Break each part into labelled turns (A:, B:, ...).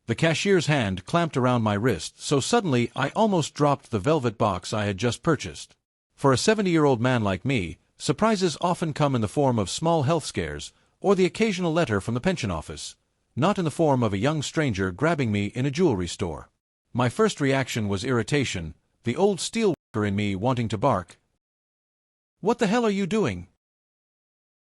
A: The cashier's hand clamped around my wrist so suddenly I almost dropped the velvet box I had just purchased. For a 70-year-old man like me, surprises often come in the form of small health scares, or the occasional letter from the pension office, not in the form of a young stranger grabbing me in a jewelry store. My first reaction was irritation, the old steelworker in me wanting to bark. "What the hell are you doing?"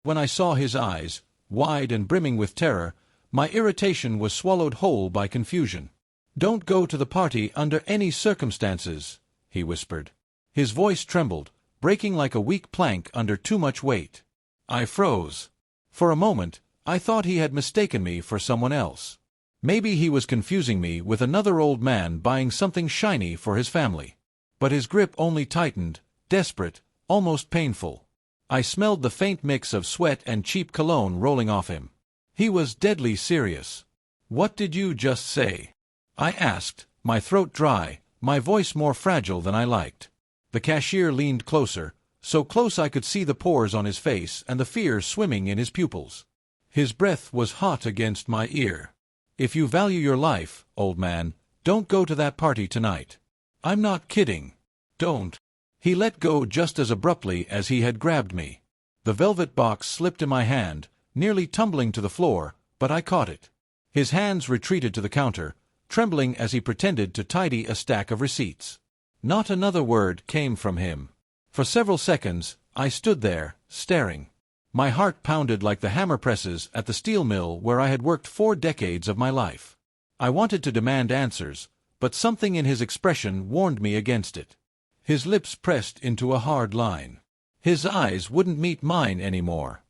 A: When I saw his eyes, wide and brimming with terror, my irritation was swallowed whole by confusion. "Don't go to the party under any circumstances," he whispered. His voice trembled, breaking like a weak plank under too much weight. I froze. For a moment, I thought he had mistaken me for someone else. Maybe he was confusing me with another old man buying something shiny for his family. But his grip only tightened, desperate, almost painful. I smelled the faint mix of sweat and cheap cologne rolling off him. He was deadly serious. "What did you just say?" I asked, my throat dry, my voice more fragile than I liked. The cashier leaned closer, so close I could see the pores on his face and the fear swimming in his pupils. His breath was hot against my ear. "If you value your life, old man, don't go to that party tonight." "I'm not kidding. Don't." He let go just as abruptly as he had grabbed me. The velvet box slipped in my hand, nearly tumbling to the floor, but I caught it. His hands retreated to the counter, trembling as he pretended to tidy a stack of receipts. Not another word came from him. For several seconds, I stood there, staring. My heart pounded like the hammer presses at the steel mill where I had worked 4 decades of my life. I wanted to demand answers, but something in his expression warned me against it. His lips pressed into a hard line. His eyes wouldn't meet mine anymore.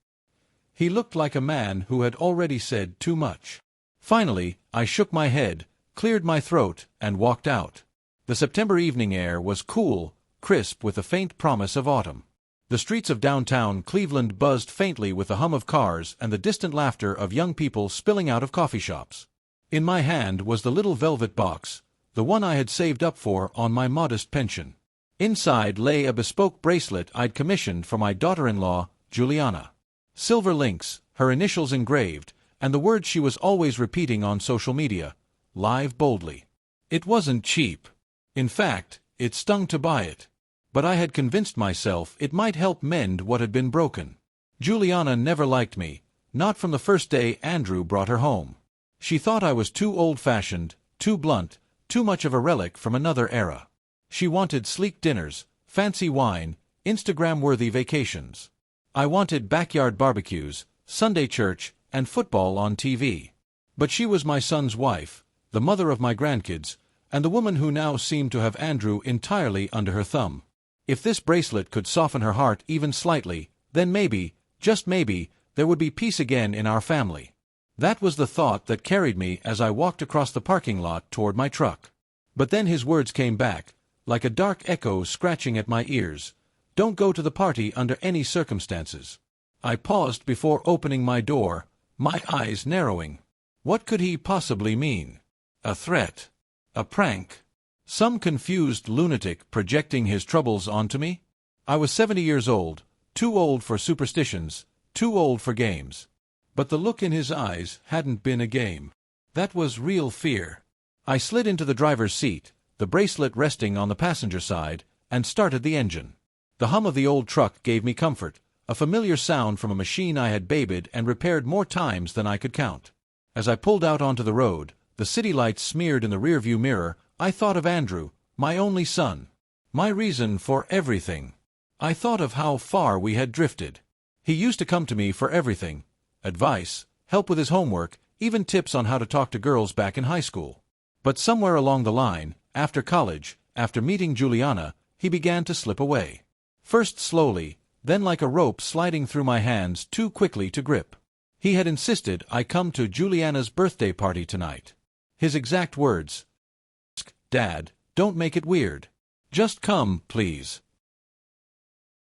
A: He looked like a man who had already said too much. Finally, I shook my head, cleared my throat, and walked out. The September evening air was cool, crisp with a faint promise of autumn. The streets of downtown Cleveland buzzed faintly with the hum of cars and the distant laughter of young people spilling out of coffee shops. In my hand was the little velvet box, the one I had saved up for on my modest pension. Inside lay a bespoke bracelet I'd commissioned for my daughter-in-law, Juliana. Silver links, her initials engraved, and the words she was always repeating on social media, "Live boldly." It wasn't cheap. In fact, it stung to buy it. But I had convinced myself it might help mend what had been broken. Juliana never liked me, not from the first day Andrew brought her home. She thought I was too old-fashioned, too blunt, too much of a relic from another era. She wanted sleek dinners, fancy wine, Instagram-worthy vacations. I wanted backyard barbecues, Sunday church, and football on TV. But she was my son's wife, the mother of my grandkids, and the woman who now seemed to have Andrew entirely under her thumb. If this bracelet could soften her heart even slightly, then maybe, just maybe, there would be peace again in our family. That was the thought that carried me as I walked across the parking lot toward my truck. But then his words came back, like a dark echo scratching at my ears. "Don't go to the party under any circumstances." I paused before opening my door, my eyes narrowing. What could he possibly mean? A threat? A prank? Some confused lunatic projecting his troubles onto me? I was 70 years old, too old for superstitions, too old for games. But the look in his eyes hadn't been a game. That was real fear. I slid into the driver's seat, the bracelet resting on the passenger side, and started the engine. The hum of the old truck gave me comfort, a familiar sound from a machine I had babied and repaired more times than I could count. As I pulled out onto the road, the city lights smeared in the rearview mirror, I thought of Andrew, my only son. My reason for everything. I thought of how far we had drifted. He used to come to me for everything. Advice, help with his homework, even tips on how to talk to girls back in high school. But somewhere along the line, after college, after meeting Juliana, he began to slip away. First slowly, then like a rope sliding through my hands too quickly to grip. He had insisted I come to Juliana's birthday party tonight. His exact words, "Dad, don't make it weird. Just come, please."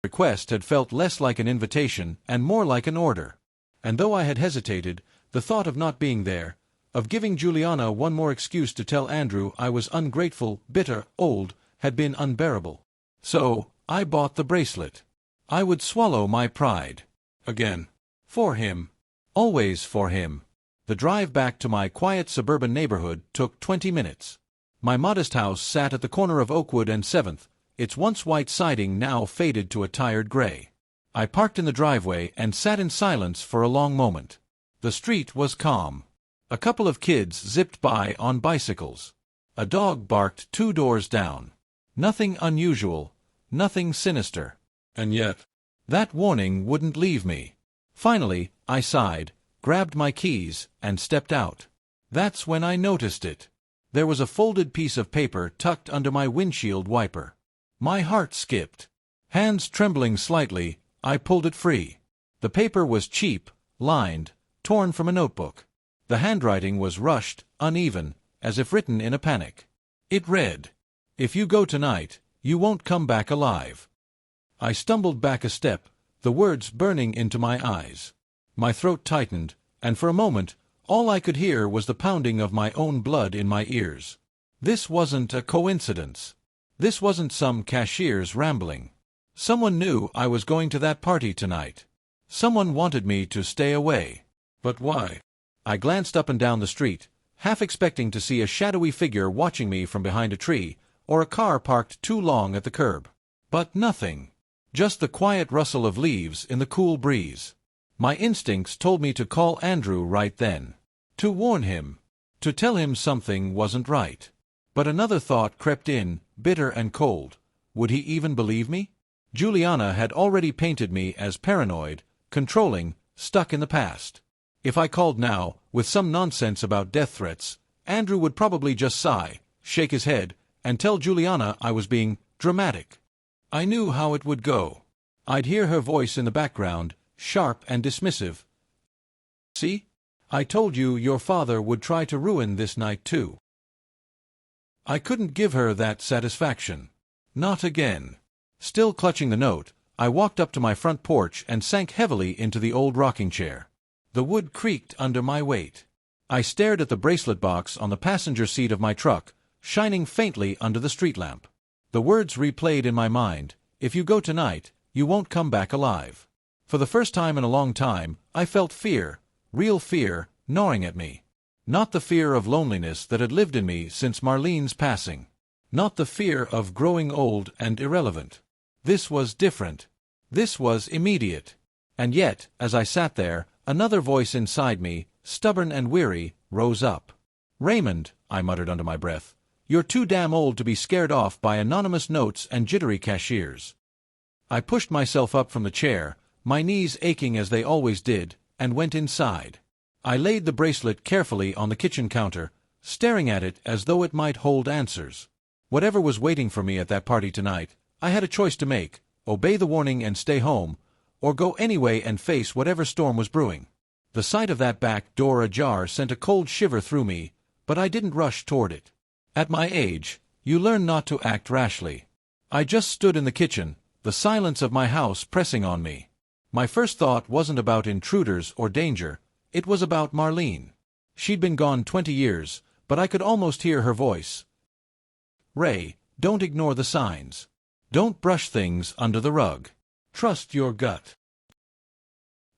A: The request had felt less like an invitation and more like an order. And though I had hesitated, the thought of not being there, of giving Juliana one more excuse to tell Andrew I was ungrateful, bitter, old, had been unbearable. So, I bought the bracelet. I would swallow my pride. Again. For him. Always for him. The drive back to my quiet suburban neighborhood took 20 minutes. My modest house sat at the corner of Oakwood and 7th, its once white siding now faded to a tired gray. I parked in the driveway and sat in silence for a long moment. The street was calm. A couple of kids zipped by on bicycles. A dog barked 2 doors down. Nothing unusual, nothing sinister. And yet, that warning wouldn't leave me. Finally, I sighed, grabbed my keys, and stepped out. That's when I noticed it. There was a folded piece of paper tucked under my windshield wiper. My heart skipped. Hands trembling slightly, I pulled it free. The paper was cheap, lined, torn from a notebook. The handwriting was rushed, uneven, as if written in a panic. It read, "If you go tonight, you won't come back alive." I stumbled back a step, the words burning into my eyes. My throat tightened, and for a moment, all I could hear was the pounding of my own blood in my ears. This wasn't a coincidence. This wasn't some cashier's rambling. Someone knew I was going to that party tonight. Someone wanted me to stay away. But why? I glanced up and down the street, half expecting to see a shadowy figure watching me from behind a tree, or a car parked too long at the curb. But nothing. Just the quiet rustle of leaves in the cool breeze. My instincts told me to call Andrew right then. To warn him. To tell him something wasn't right. But another thought crept in, bitter and cold. Would he even believe me? Juliana had already painted me as paranoid, controlling, stuck in the past. If I called now, with some nonsense about death threats, Andrew would probably just sigh, shake his head, and tell Juliana I was being dramatic. I knew how it would go. I'd hear her voice in the background, sharp and dismissive. "See? I told you your father would try to ruin this night too." I couldn't give her that satisfaction. Not again. Still clutching the note, I walked up to my front porch and sank heavily into the old rocking chair. The wood creaked under my weight. I stared at the bracelet box on the passenger seat of my truck, shining faintly under the street lamp. The words replayed in my mind, "If you go tonight, you won't come back alive." For the first time in a long time, I felt fear, real fear, gnawing at me. Not the fear of loneliness that had lived in me since Marlene's passing. Not the fear of growing old and irrelevant. This was different. This was immediate. And yet, as I sat there, another voice inside me, stubborn and weary, rose up. "Raymond," I muttered under my breath, "you're too damn old to be scared off by anonymous notes and jittery cashiers." I pushed myself up from the chair, my knees aching as they always did, and went inside. I laid the bracelet carefully on the kitchen counter, staring at it as though it might hold answers. Whatever was waiting for me at that party tonight, I had a choice to make: obey the warning and stay home, or go anyway and face whatever storm was brewing. The sight of that back door ajar sent a cold shiver through me, but I didn't rush toward it. At my age, you learn not to act rashly. I just stood in the kitchen, the silence of my house pressing on me. My first thought wasn't about intruders or danger, it was about Marlene. She'd been gone 20 years, but I could almost hear her voice. "Ray, don't ignore the signs. Don't brush things under the rug. Trust your gut."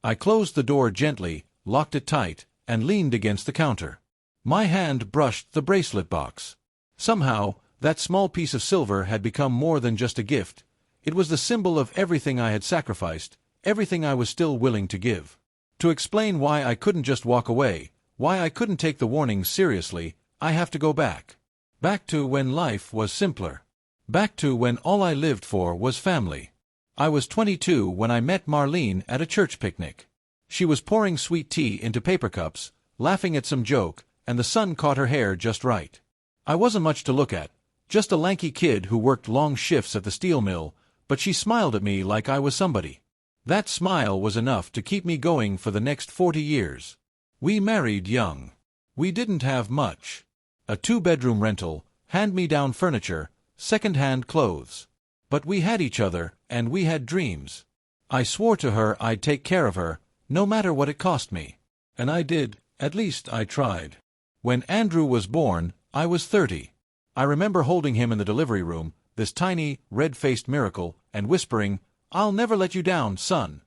A: I closed the door gently, locked it tight, and leaned against the counter. My hand brushed the bracelet box. Somehow, that small piece of silver had become more than just a gift. It was the symbol of everything I had sacrificed, everything I was still willing to give. To explain why I couldn't just walk away, why I couldn't take the warning seriously, I have to go back. Back to when life was simpler. Back to when all I lived for was family. I was 22 when I met Marlene at a church picnic. She was pouring sweet tea into paper cups, laughing at some joke, and the sun caught her hair just right. I wasn't much to look at, just a lanky kid who worked long shifts at the steel mill, but she smiled at me like I was somebody. That smile was enough to keep me going for the next 40 years. We married young. We didn't have much. A 2-bedroom rental, hand-me-down furniture, second-hand clothes. But we had each other, and we had dreams. I swore to her I'd take care of her, no matter what it cost me. And I did, at least I tried. When Andrew was born, I was 30. I remember holding him in the delivery room, this tiny, red-faced miracle, and whispering, "I'll never let you down, son."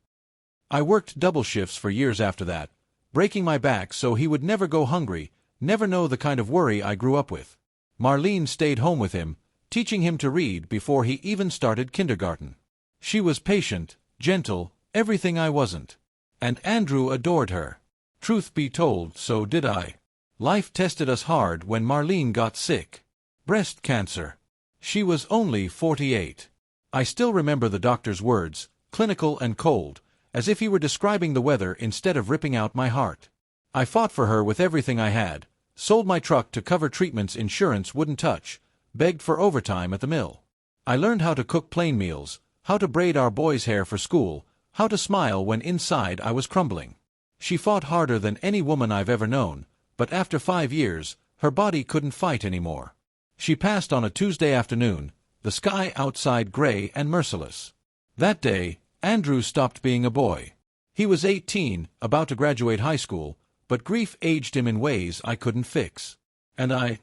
A: I worked double shifts for years after that, breaking my back so he would never go hungry, never know the kind of worry I grew up with. Marlene stayed home with him, teaching him to read before he even started kindergarten. She was patient, gentle, everything I wasn't. And Andrew adored her. Truth be told, so did I. Life tested us hard when Marlene got sick. Breast cancer. She was only 48. I still remember the doctor's words, clinical and cold, as if he were describing the weather instead of ripping out my heart. I fought for her with everything I had, sold my truck to cover treatments insurance wouldn't touch, begged for overtime at the mill. I learned how to cook plain meals, how to braid our boys' hair for school, how to smile when inside I was crumbling. She fought harder than any woman I've ever known, but after 5 years, her body couldn't fight anymore. She passed on a Tuesday afternoon, the sky outside gray and merciless. That day, Andrew stopped being a boy. He was 18, about to graduate high school, but grief aged him in ways I couldn't fix. And I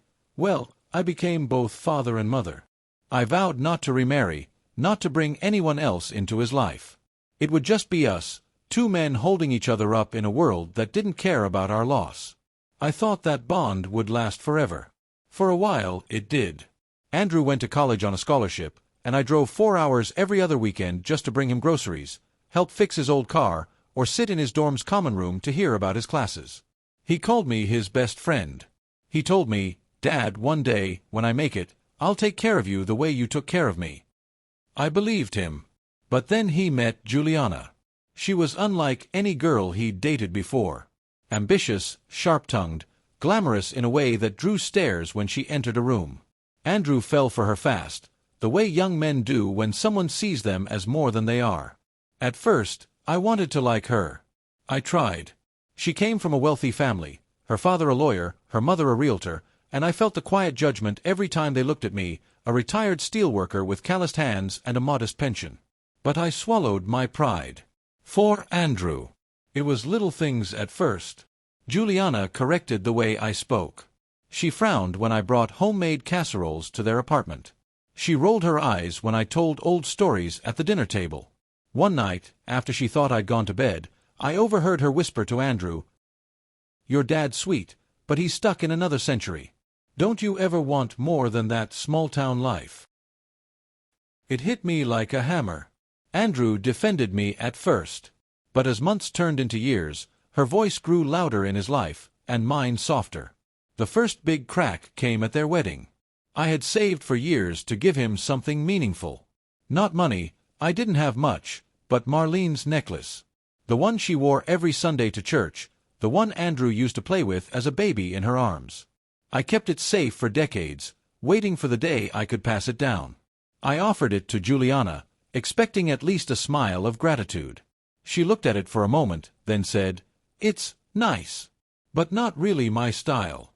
A: became both father and mother. I vowed not to remarry, not to bring anyone else into his life. It would just be us, two men holding each other up in a world that didn't care about our loss. I thought that bond would last forever. For a while, it did. Andrew went to college on a scholarship, and I drove 4 hours every other weekend just to bring him groceries, help fix his old car, or sit in his dorm's common room to hear about his classes. He called me his best friend. He told me, "Dad, one day, when I make it, I'll take care of you the way you took care of me." I believed him. But then he met Juliana. She was unlike any girl he'd dated before. Ambitious, sharp-tongued, glamorous in a way that drew stares when she entered a room. Andrew fell for her fast, the way young men do when someone sees them as more than they are. At first, I wanted to like her. I tried. She came from a wealthy family, her father a lawyer, her mother a realtor, and I felt the quiet judgment every time they looked at me, a retired steelworker with calloused hands and a modest pension. But I swallowed my pride. For Andrew. It was little things at first. Juliana corrected the way I spoke. She frowned when I brought homemade casseroles to their apartment. She rolled her eyes when I told old stories at the dinner table. One night, after she thought I'd gone to bed, I overheard her whisper to Andrew, "Your dad's sweet, but he's stuck in another century. Don't you ever want more than that small-town life?" It hit me like a hammer. Andrew defended me at first. But as months turned into years, her voice grew louder in his life, and mine softer. The first big crack came at their wedding. I had saved for years to give him something meaningful. Not money, I didn't have much, but Marlene's necklace. The one she wore every Sunday to church, the one Andrew used to play with as a baby in her arms. I kept it safe for decades, waiting for the day I could pass it down. I offered it to Juliana, expecting at least a smile of gratitude. She looked at it for a moment, then said, "It's nice, but not really my style."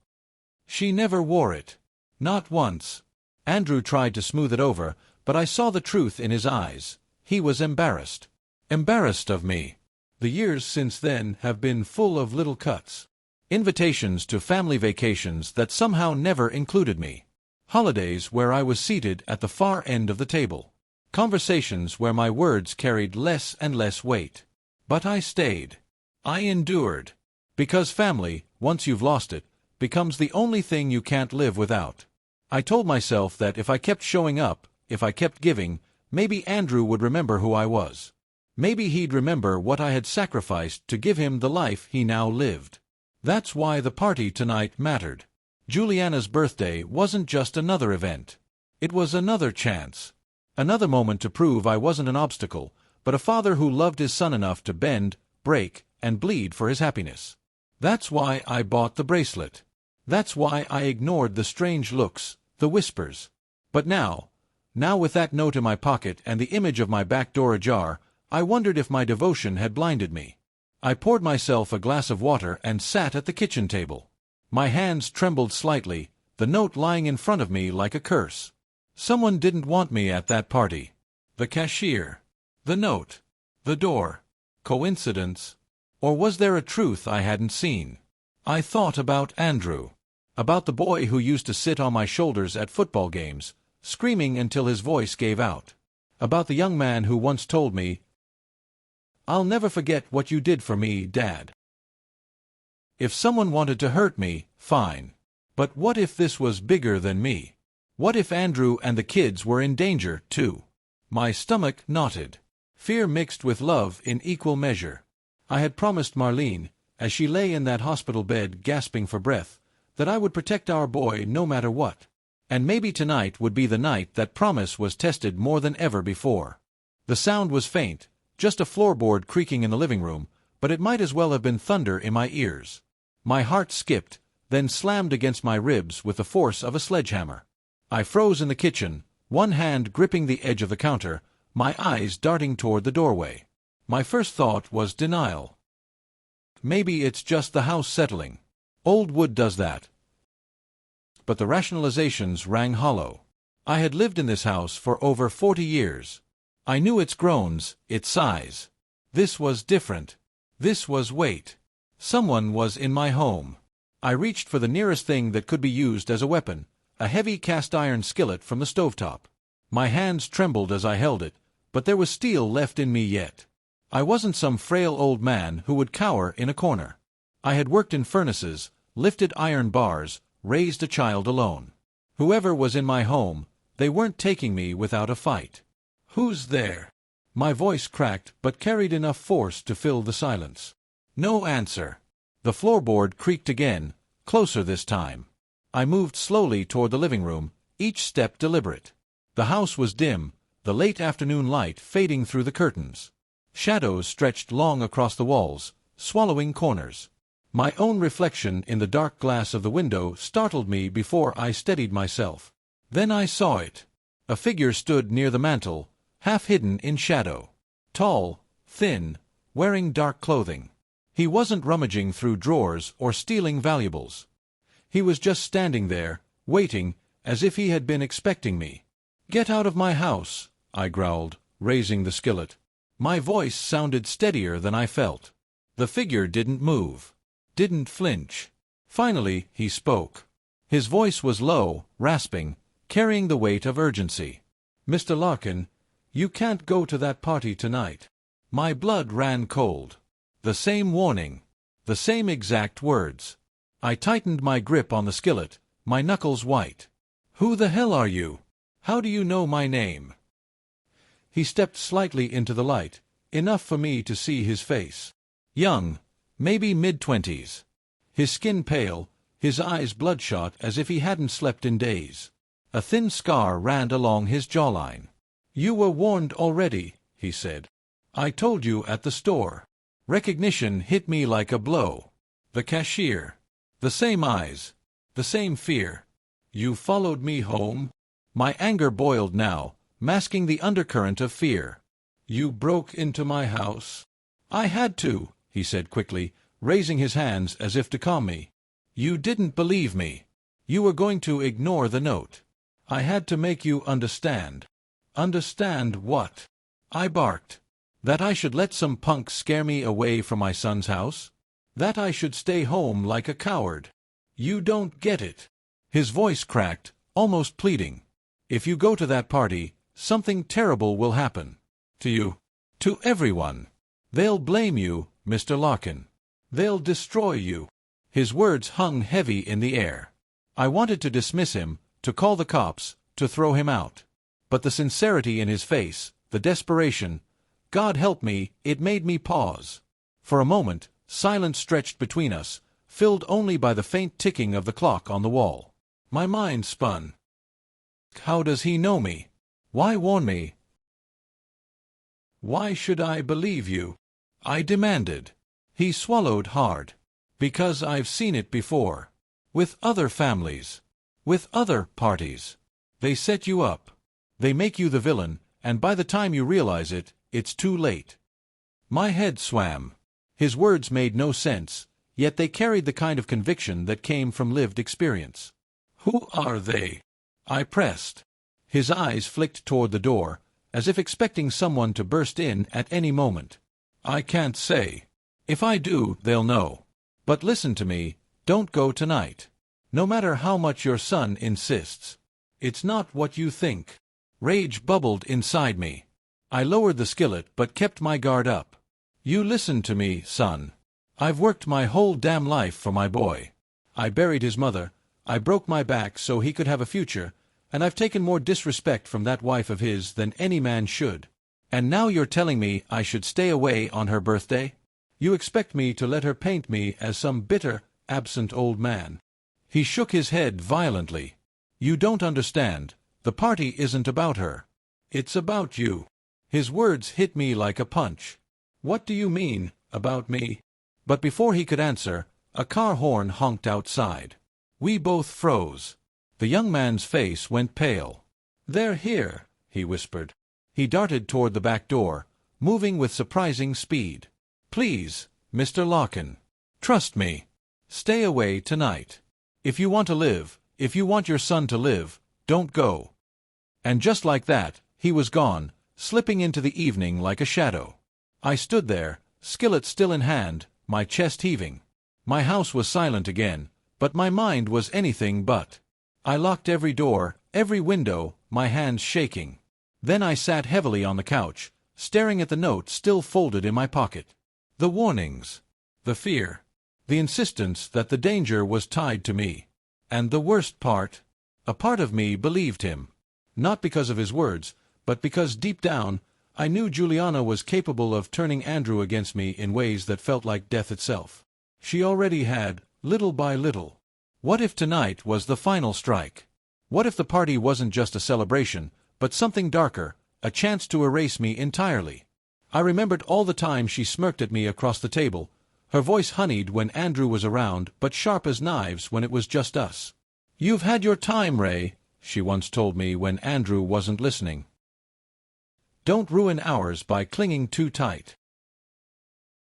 A: She never wore it. Not once. Andrew tried to smooth it over, but I saw the truth in his eyes. He was embarrassed. Embarrassed of me. The years since then have been full of little cuts. Invitations to family vacations that somehow never included me. Holidays where I was seated at the far end of the table. Conversations where my words carried less and less weight. But I stayed. I endured. Because family, once you've lost it, becomes the only thing you can't live without. I told myself that if I kept showing up, if I kept giving, maybe Andrew would remember who I was. Maybe he'd remember what I had sacrificed to give him the life he now lived. That's why the party tonight mattered. Juliana's birthday wasn't just another event. It was another chance. Another moment to prove I wasn't an obstacle, but a father who loved his son enough to bend, break, and bleed for his happiness. That's why I bought the bracelet. That's why I ignored the strange looks, the whispers. But now with that note in my pocket and the image of my back door ajar, I wondered if my devotion had blinded me. I poured myself a glass of water and sat at the kitchen table. My hands trembled slightly, the note lying in front of me like a curse. Someone didn't want me at that party. The cashier. The note. The door. Coincidence? Or was there a truth I hadn't seen? I thought about Andrew. About the boy who used to sit on my shoulders at football games, screaming until his voice gave out. About the young man who once told me, "I'll never forget what you did for me, Dad." If someone wanted to hurt me, fine. But what if this was bigger than me? What if Andrew and the kids were in danger, too? My stomach knotted. Fear mixed with love in equal measure. I had promised Marlene, as she lay in that hospital bed gasping for breath, that I would protect our boy no matter what. And maybe tonight would be the night that promise was tested more than ever before. The sound was faint, just a floorboard creaking in the living room, but it might as well have been thunder in my ears. My heart skipped, then slammed against my ribs with the force of a sledgehammer. I froze in the kitchen, one hand gripping the edge of the counter, my eyes darting toward the doorway. My first thought was denial. Maybe it's just the house settling. Old wood does that. But the rationalizations rang hollow. I had lived in this house for over 40 years. I knew its groans, its sighs. This was different. This was weight. Someone was in my home. I reached for the nearest thing that could be used as a weapon, a heavy cast-iron skillet from the stovetop. My hands trembled as I held it, but there was steel left in me yet. I wasn't some frail old man who would cower in a corner. I had worked in furnaces, lifted iron bars, raised a child alone. Whoever was in my home, they weren't taking me without a fight. "Who's there?" My voice cracked but carried enough force to fill the silence. No answer. The floorboard creaked again, closer this time. I moved slowly toward the living room, each step deliberate. The house was dim, the late afternoon light fading through the curtains. Shadows stretched long across the walls, swallowing corners. My own reflection in the dark glass of the window startled me before I steadied myself. Then I saw it. A figure stood near the mantel, half hidden in shadow. Tall, thin, wearing dark clothing. He wasn't rummaging through drawers or stealing valuables. He was just standing there, waiting, as if he had been expecting me. "Get out of my house," I growled, raising the skillet. My voice sounded steadier than I felt. The figure didn't move, didn't flinch. Finally, he spoke. His voice was low, rasping, carrying the weight of urgency. "Mr. Larkin, you can't go to that party tonight." My blood ran cold. The same warning. The same exact words. I tightened my grip on the skillet, my knuckles white. "Who the hell are you? How do you know my name?" He stepped slightly into the light, enough for me to see his face. Young, maybe mid-20s. His skin pale, his eyes bloodshot as if he hadn't slept in days. A thin scar ran along his jawline. "You were warned already," he said. "I told you at the store." Recognition hit me like a blow. The cashier. The same eyes. The same fear. "You followed me home?" My anger boiled now, masking the undercurrent of fear. "You broke into my house?" "I had to," he said quickly, raising his hands as if to calm me. "You didn't believe me. You were going to ignore the note. I had to make you understand." "Understand what?" I barked. That I should let some punk scare me away from my son's house? That I should stay home like a coward? "You don't get it." His voice cracked, almost pleading. "If you go to that party, something terrible will happen. To you. To everyone. They'll blame you, Mr. Larkin. They'll destroy you." His words hung heavy in the air. I wanted to dismiss him, to call the cops, to throw him out. But the sincerity in his face, the desperation, God help me, it made me pause. For a moment, silence stretched between us, filled only by the faint ticking of the clock on the wall. My mind spun. How does he know me? Why warn me? "Why should I believe you?" I demanded. He swallowed hard. "Because I've seen it before. With other families. With other parties. They set you up. They make you the villain, and by the time you realize it, it's too late." My head swam. His words made no sense, yet they carried the kind of conviction that came from lived experience. "Who are they?" I pressed. His eyes flicked toward the door, as if expecting someone to burst in at any moment. "I can't say. If I do, they'll know. But listen to me, don't go tonight. No matter how much your son insists. It's not what you think." Rage bubbled inside me. I lowered the skillet but kept my guard up. "You listen to me, son. I've worked my whole damn life for my boy. I buried his mother, I broke my back so he could have a future, and I've taken more disrespect from that wife of his than any man should. And now you're telling me I should stay away on her birthday? You expect me to let her paint me as some bitter, absent old man." He shook his head violently. "You don't understand. The party isn't about her. It's about you." His words hit me like a punch. "What do you mean, about me?" But before he could answer, a car horn honked outside. We both froze. The young man's face went pale. "They're here," he whispered. He darted toward the back door, moving with surprising speed. "Please, Mr. Larkin. Trust me. Stay away tonight. If you want to live, if you want your son to live, don't go." And just like that, he was gone, slipping into the evening like a shadow. I stood there, skillet still in hand, my chest heaving. My house was silent again, but my mind was anything but. I locked every door, every window, my hands shaking. Then I sat heavily on the couch, staring at the note still folded in my pocket. The warnings. The fear. The insistence that the danger was tied to me. And the worst part? A part of me believed him. Not because of his words, but because deep down, I knew Juliana was capable of turning Andrew against me in ways that felt like death itself. She already had, little by little. What if tonight was the final strike? What if the party wasn't just a celebration, but something darker, a chance to erase me entirely? I remembered all the time she smirked at me across the table, her voice honeyed when Andrew was around but sharp as knives when it was just us. "You've had your time, Ray," she once told me when Andrew wasn't listening. "Don't ruin ours by clinging too tight."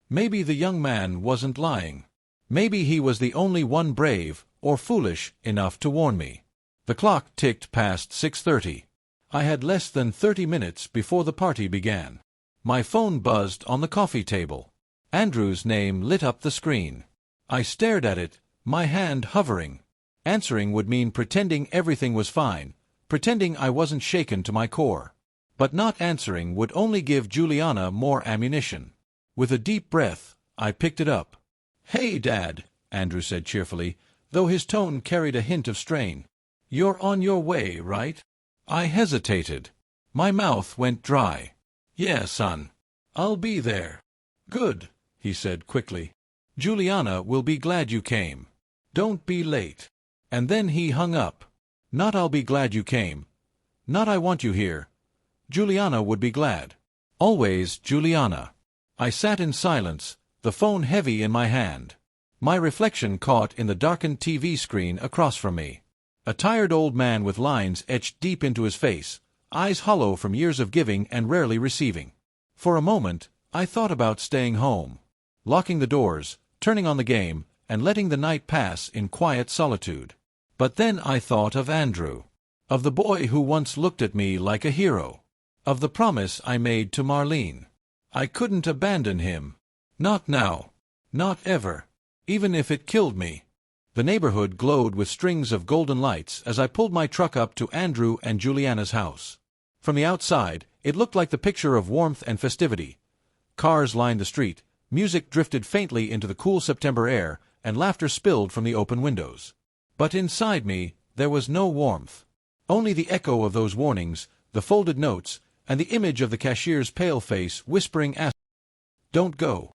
A: Maybe the young man wasn't lying. Maybe he was the only one brave, or foolish, enough to warn me. The clock ticked past 6:30. I had less than 30 minutes before the party began. My phone buzzed on the coffee table. Andrew's name lit up the screen. I stared at it, my hand hovering. Answering would mean pretending everything was fine, pretending I wasn't shaken to my core. But not answering would only give Juliana more ammunition. With a deep breath, I picked it up. "Hey, Dad," Andrew said cheerfully, though his tone carried a hint of strain. "You're on your way, right?" I hesitated. My mouth went dry. "Yeah, son. I'll be there." "Good," he said quickly. "Juliana will be glad you came. Don't be late." And then he hung up. Not "I'll be glad you came." Not "I want you here." Juliana would be glad. Always Juliana. I sat in silence, the phone heavy in my hand. My reflection caught in the darkened TV screen across from me. A tired old man with lines etched deep into his face, eyes hollow from years of giving and rarely receiving. For a moment, I thought about staying home, locking the doors, turning on the game, and letting the night pass in quiet solitude. But then I thought of Andrew, of the boy who once looked at me like a hero, of the promise I made to Marlene. I couldn't abandon him. Not now. Not ever. Even if it killed me. The neighborhood glowed with strings of golden lights as I pulled my truck up to Andrew and Juliana's house. From the outside, it looked like the picture of warmth and festivity. Cars lined the street, music drifted faintly into the cool September air, and laughter spilled from the open windows. But inside me, there was no warmth. Only the echo of those warnings, the folded notes, and the image of the cashier's pale face whispering, "Don't go."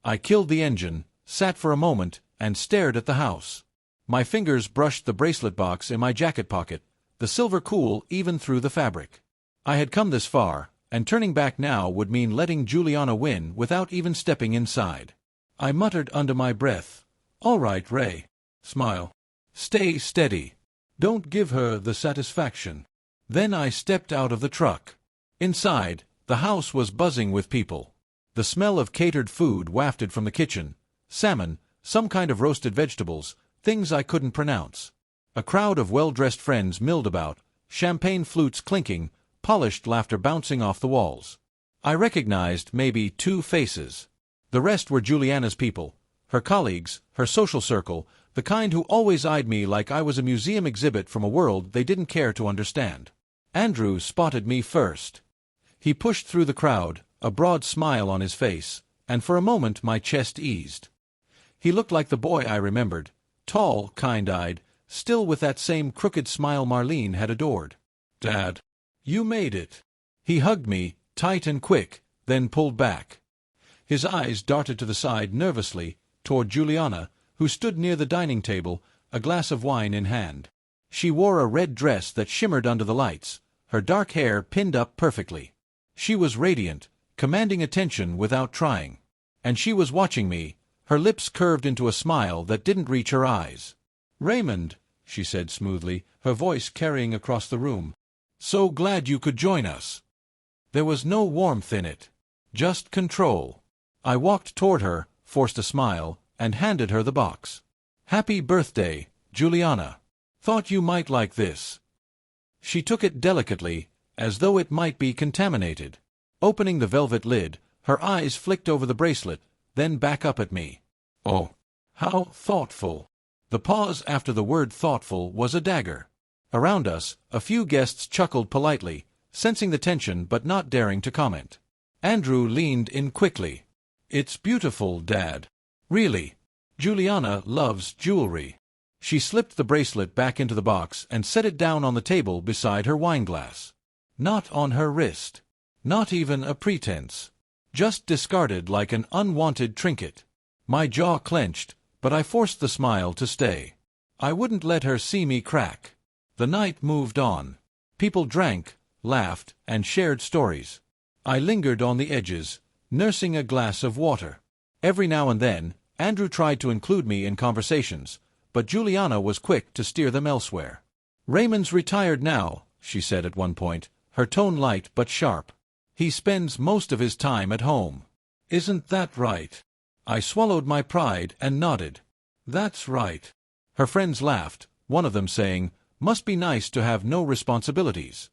A: I killed the engine, sat for a moment, and stared at the house. My fingers brushed the bracelet box in my jacket pocket, the silver cool even through the fabric. I had come this far, and turning back now would mean letting Juliana win without even stepping inside. I muttered under my breath, "All right, Ray. Smile. Stay steady. Don't give her the satisfaction." Then I stepped out of the truck. Inside, the house was buzzing with people. The smell of catered food wafted from the kitchen, salmon, some kind of roasted vegetables, things I couldn't pronounce. A crowd of well-dressed friends milled about, champagne flutes clinking, polished laughter bouncing off the walls. I recognized maybe 2 faces. The rest were Juliana's people, her colleagues, her social circle, the kind who always eyed me like I was a museum exhibit from a world they didn't care to understand. Andrew spotted me first. He pushed through the crowd, a broad smile on his face, and for a moment my chest eased. He looked like the boy I remembered, tall, kind-eyed, still with that same crooked smile Marlene had adored. "Dad, you made it." He hugged me, tight and quick, then pulled back. His eyes darted to the side nervously, toward Juliana, who stood near the dining table, a glass of wine in hand. She wore a red dress that shimmered under the lights, her dark hair pinned up perfectly. She was radiant, commanding attention without trying. And she was watching me, her lips curved into a smile that didn't reach her eyes. "Raymond," she said smoothly, her voice carrying across the room. "So glad you could join us." There was no warmth in it, just control. I walked toward her, forced a smile, and handed her the box. "Happy birthday, Juliana. Thought you might like this." She took it delicately, as though it might be contaminated. Opening the velvet lid, her eyes flicked over the bracelet, then back up at me. "Oh, how thoughtful." The pause after the word thoughtful was a dagger. Around us, a few guests chuckled politely, sensing the tension but not daring to comment. Andrew leaned in quickly. "It's beautiful, Dad. Really. Juliana loves jewelry." She slipped the bracelet back into the box and set it down on the table beside her wineglass. Not on her wrist. Not even a pretense. Just discarded like an unwanted trinket. My jaw clenched, but I forced the smile to stay. I wouldn't let her see me crack. The night moved on. People drank, laughed, and shared stories. I lingered on the edges, nursing a glass of water. Every now and then, Andrew tried to include me in conversations, but Juliana was quick to steer them elsewhere. "Raymond's retired now," she said at one point, her tone light but sharp. "He spends most of his time at home." "Isn't that right?" I swallowed my pride and nodded. "That's right." Her friends laughed, one of them saying, "Must be nice to have no responsibilities."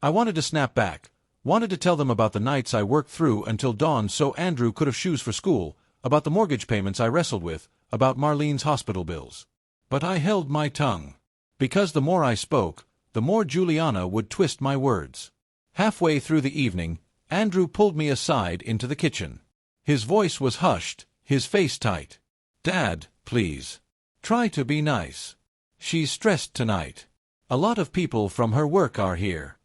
A: I wanted to snap back, wanted to tell them about the nights I worked through until dawn so Andrew could have shoes for school, about the mortgage payments I wrestled with, about Marlene's hospital bills. But I held my tongue. Because the more I spoke, the more Juliana would twist my words. Halfway through the evening, Andrew pulled me aside into the kitchen. His voice was hushed, his face tight. "Dad, please. Try to be nice. She's stressed tonight. A lot of people from her work are here."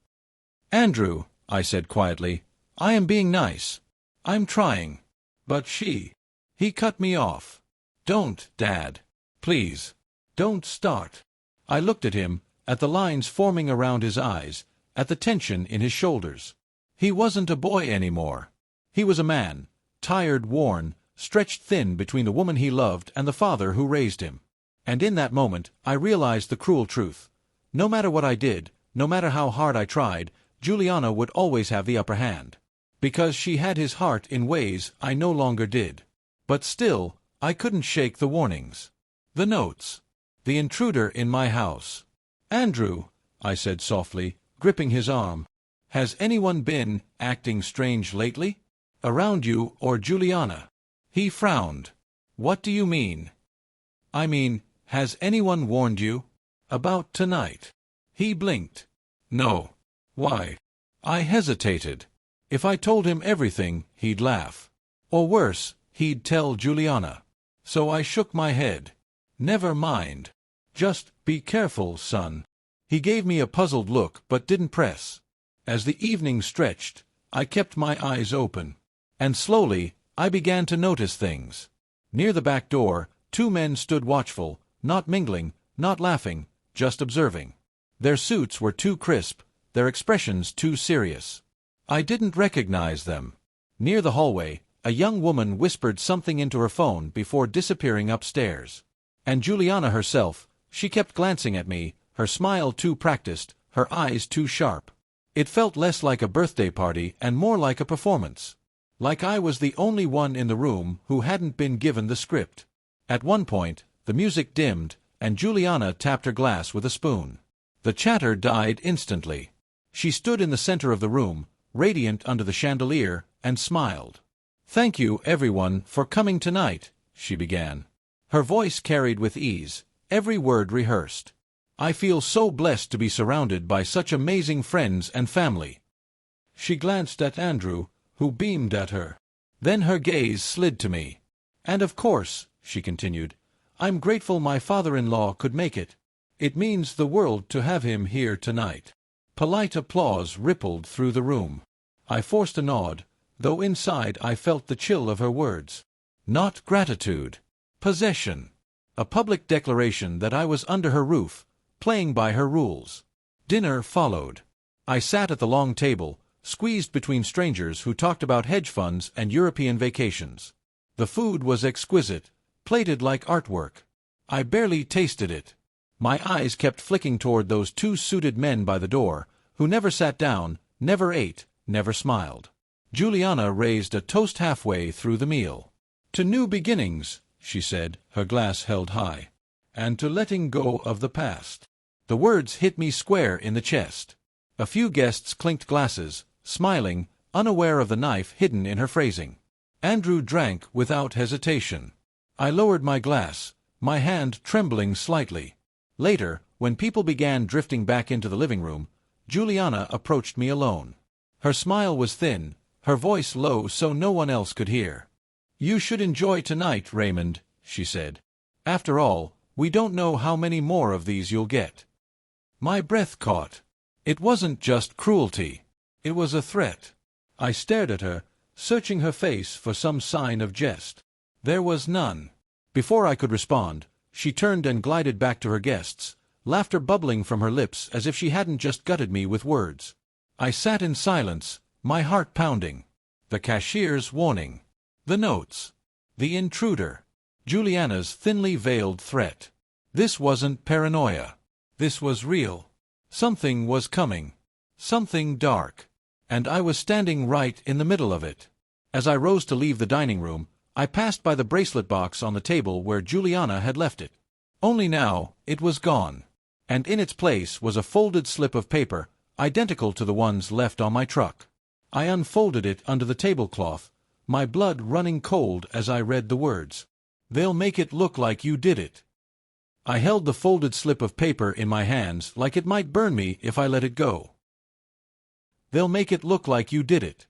A: "Andrew," I said quietly, "I am being nice. I'm trying. But she—" He cut me off. "Don't, Dad. Please. Don't start." I looked at him, at the lines forming around his eyes, at the tension in his shoulders. He wasn't a boy anymore. He was a man, tired, worn, stretched thin between the woman he loved and the father who raised him. And in that moment, I realized the cruel truth. No matter what I did, no matter how hard I tried, Juliana would always have the upper hand. Because she had his heart in ways I no longer did. But still, I couldn't shake the warnings. The notes. The intruder in my house. "Andrew," I said softly, gripping his arm, "has anyone been acting strange lately? Around you or Juliana?" He frowned. "What do you mean?" "I mean, has anyone warned you? About tonight?" He blinked. "No." "Why?" I hesitated. If I told him everything, he'd laugh. Or worse, he'd tell Juliana. So I shook my head. "Never mind. Just be careful, son." He gave me a puzzled look but didn't press. As the evening stretched, I kept my eyes open. And slowly, I began to notice things. Near the back door, two men stood watchful, not mingling, not laughing, just observing. Their suits were too crisp, their expressions too serious. I didn't recognize them. Near the hallway, a young woman whispered something into her phone before disappearing upstairs. And Juliana herself, she kept glancing at me, her smile too practiced, her eyes too sharp. It felt less like a birthday party and more like a performance. Like I was the only one in the room who hadn't been given the script. At one point, the music dimmed, and Juliana tapped her glass with a spoon. The chatter died instantly. She stood in the center of the room, radiant under the chandelier, and smiled. "Thank you, everyone, for coming tonight," she began. Her voice carried with ease, every word rehearsed. "I feel so blessed to be surrounded by such amazing friends and family." She glanced at Andrew, who beamed at her. Then her gaze slid to me. "And of course," she continued, "I'm grateful my father-in-law could make it. It means the world to have him here tonight." Polite applause rippled through the room. I forced a nod, though inside I felt the chill of her words. Not gratitude. Possession. A public declaration that I was under her roof, playing by her rules. Dinner followed. I sat at the long table, squeezed between strangers who talked about hedge funds and European vacations. The food was exquisite, plated like artwork. I barely tasted it. My eyes kept flicking toward those two suited men by the door, who never sat down, never ate, never smiled. Juliana raised a toast halfway through the meal. "To new beginnings," she said, her glass held high. "And to letting go of the past." The words hit me square in the chest. A few guests clinked glasses, smiling, unaware of the knife hidden in her phrasing. Andrew drank without hesitation. I lowered my glass, my hand trembling slightly. Later, when people began drifting back into the living room, Juliana approached me alone. Her smile was thin, her voice low so no one else could hear. "You should enjoy tonight, Raymond," she said. "After all, we don't know how many more of these you'll get." My breath caught. It wasn't just cruelty. It was a threat. I stared at her, searching her face for some sign of jest. There was none. Before I could respond, she turned and glided back to her guests, laughter bubbling from her lips as if she hadn't just gutted me with words. I sat in silence, my heart pounding. The cashier's warning. The notes. The intruder. Juliana's thinly veiled threat. This wasn't paranoia. This was real. Something was coming. Something dark. And I was standing right in the middle of it. As I rose to leave the dining room, I passed by the bracelet box on the table where Juliana had left it. Only now, it was gone. And in its place was a folded slip of paper, identical to the ones left on my truck. I unfolded it under the tablecloth, my blood running cold as I read the words. "They'll make it look like you did it." I held the folded slip of paper in my hands like it might burn me if I let it go. "They'll make it look like you did it."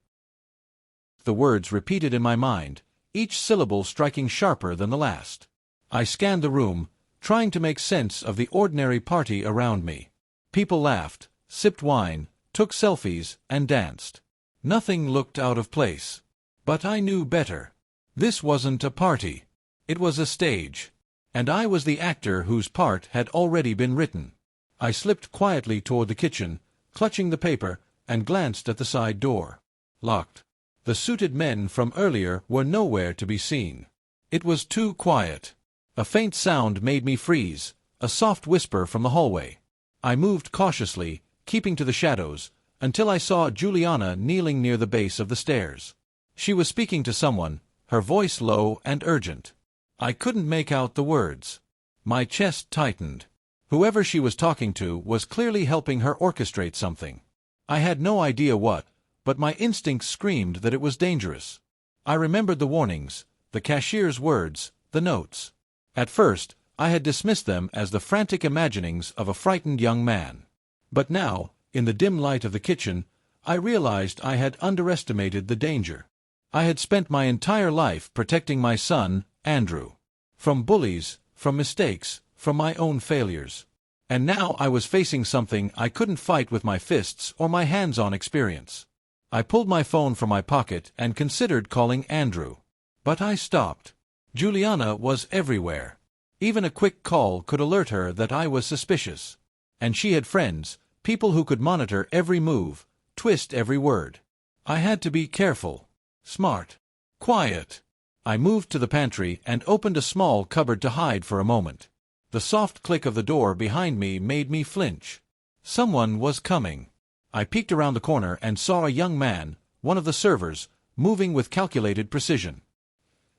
A: The words repeated in my mind, each syllable striking sharper than the last. I scanned the room, trying to make sense of the ordinary party around me. People laughed, sipped wine, took selfies, and danced. Nothing looked out of place. But I knew better. This wasn't a party. It was a stage. And I was the actor whose part had already been written. I slipped quietly toward the kitchen, clutching the paper, and glanced at the side door. Locked. The suited men from earlier were nowhere to be seen. It was too quiet. A faint sound made me freeze, a soft whisper from the hallway. I moved cautiously, keeping to the shadows, until I saw Juliana kneeling near the base of the stairs. She was speaking to someone, her voice low and urgent. I couldn't make out the words. My chest tightened. Whoever she was talking to was clearly helping her orchestrate something. I had no idea what, but my instincts screamed that it was dangerous. I remembered the warnings, the cashier's words, the notes. At first, I had dismissed them as the frantic imaginings of a frightened young man. But now, in the dim light of the kitchen, I realized I had underestimated the danger. I had spent my entire life protecting my son, Andrew. From bullies, from mistakes, from my own failures. And now I was facing something I couldn't fight with my fists or my hands-on experience. I pulled my phone from my pocket and considered calling Andrew. But I stopped. Juliana was everywhere. Even a quick call could alert her that I was suspicious. And she had friends, people who could monitor every move, twist every word. I had to be careful. Smart. Quiet. I moved to the pantry and opened a small cupboard to hide for a moment. The soft click of the door behind me made me flinch. Someone was coming. I peeked around the corner and saw a young man, one of the servers, moving with calculated precision.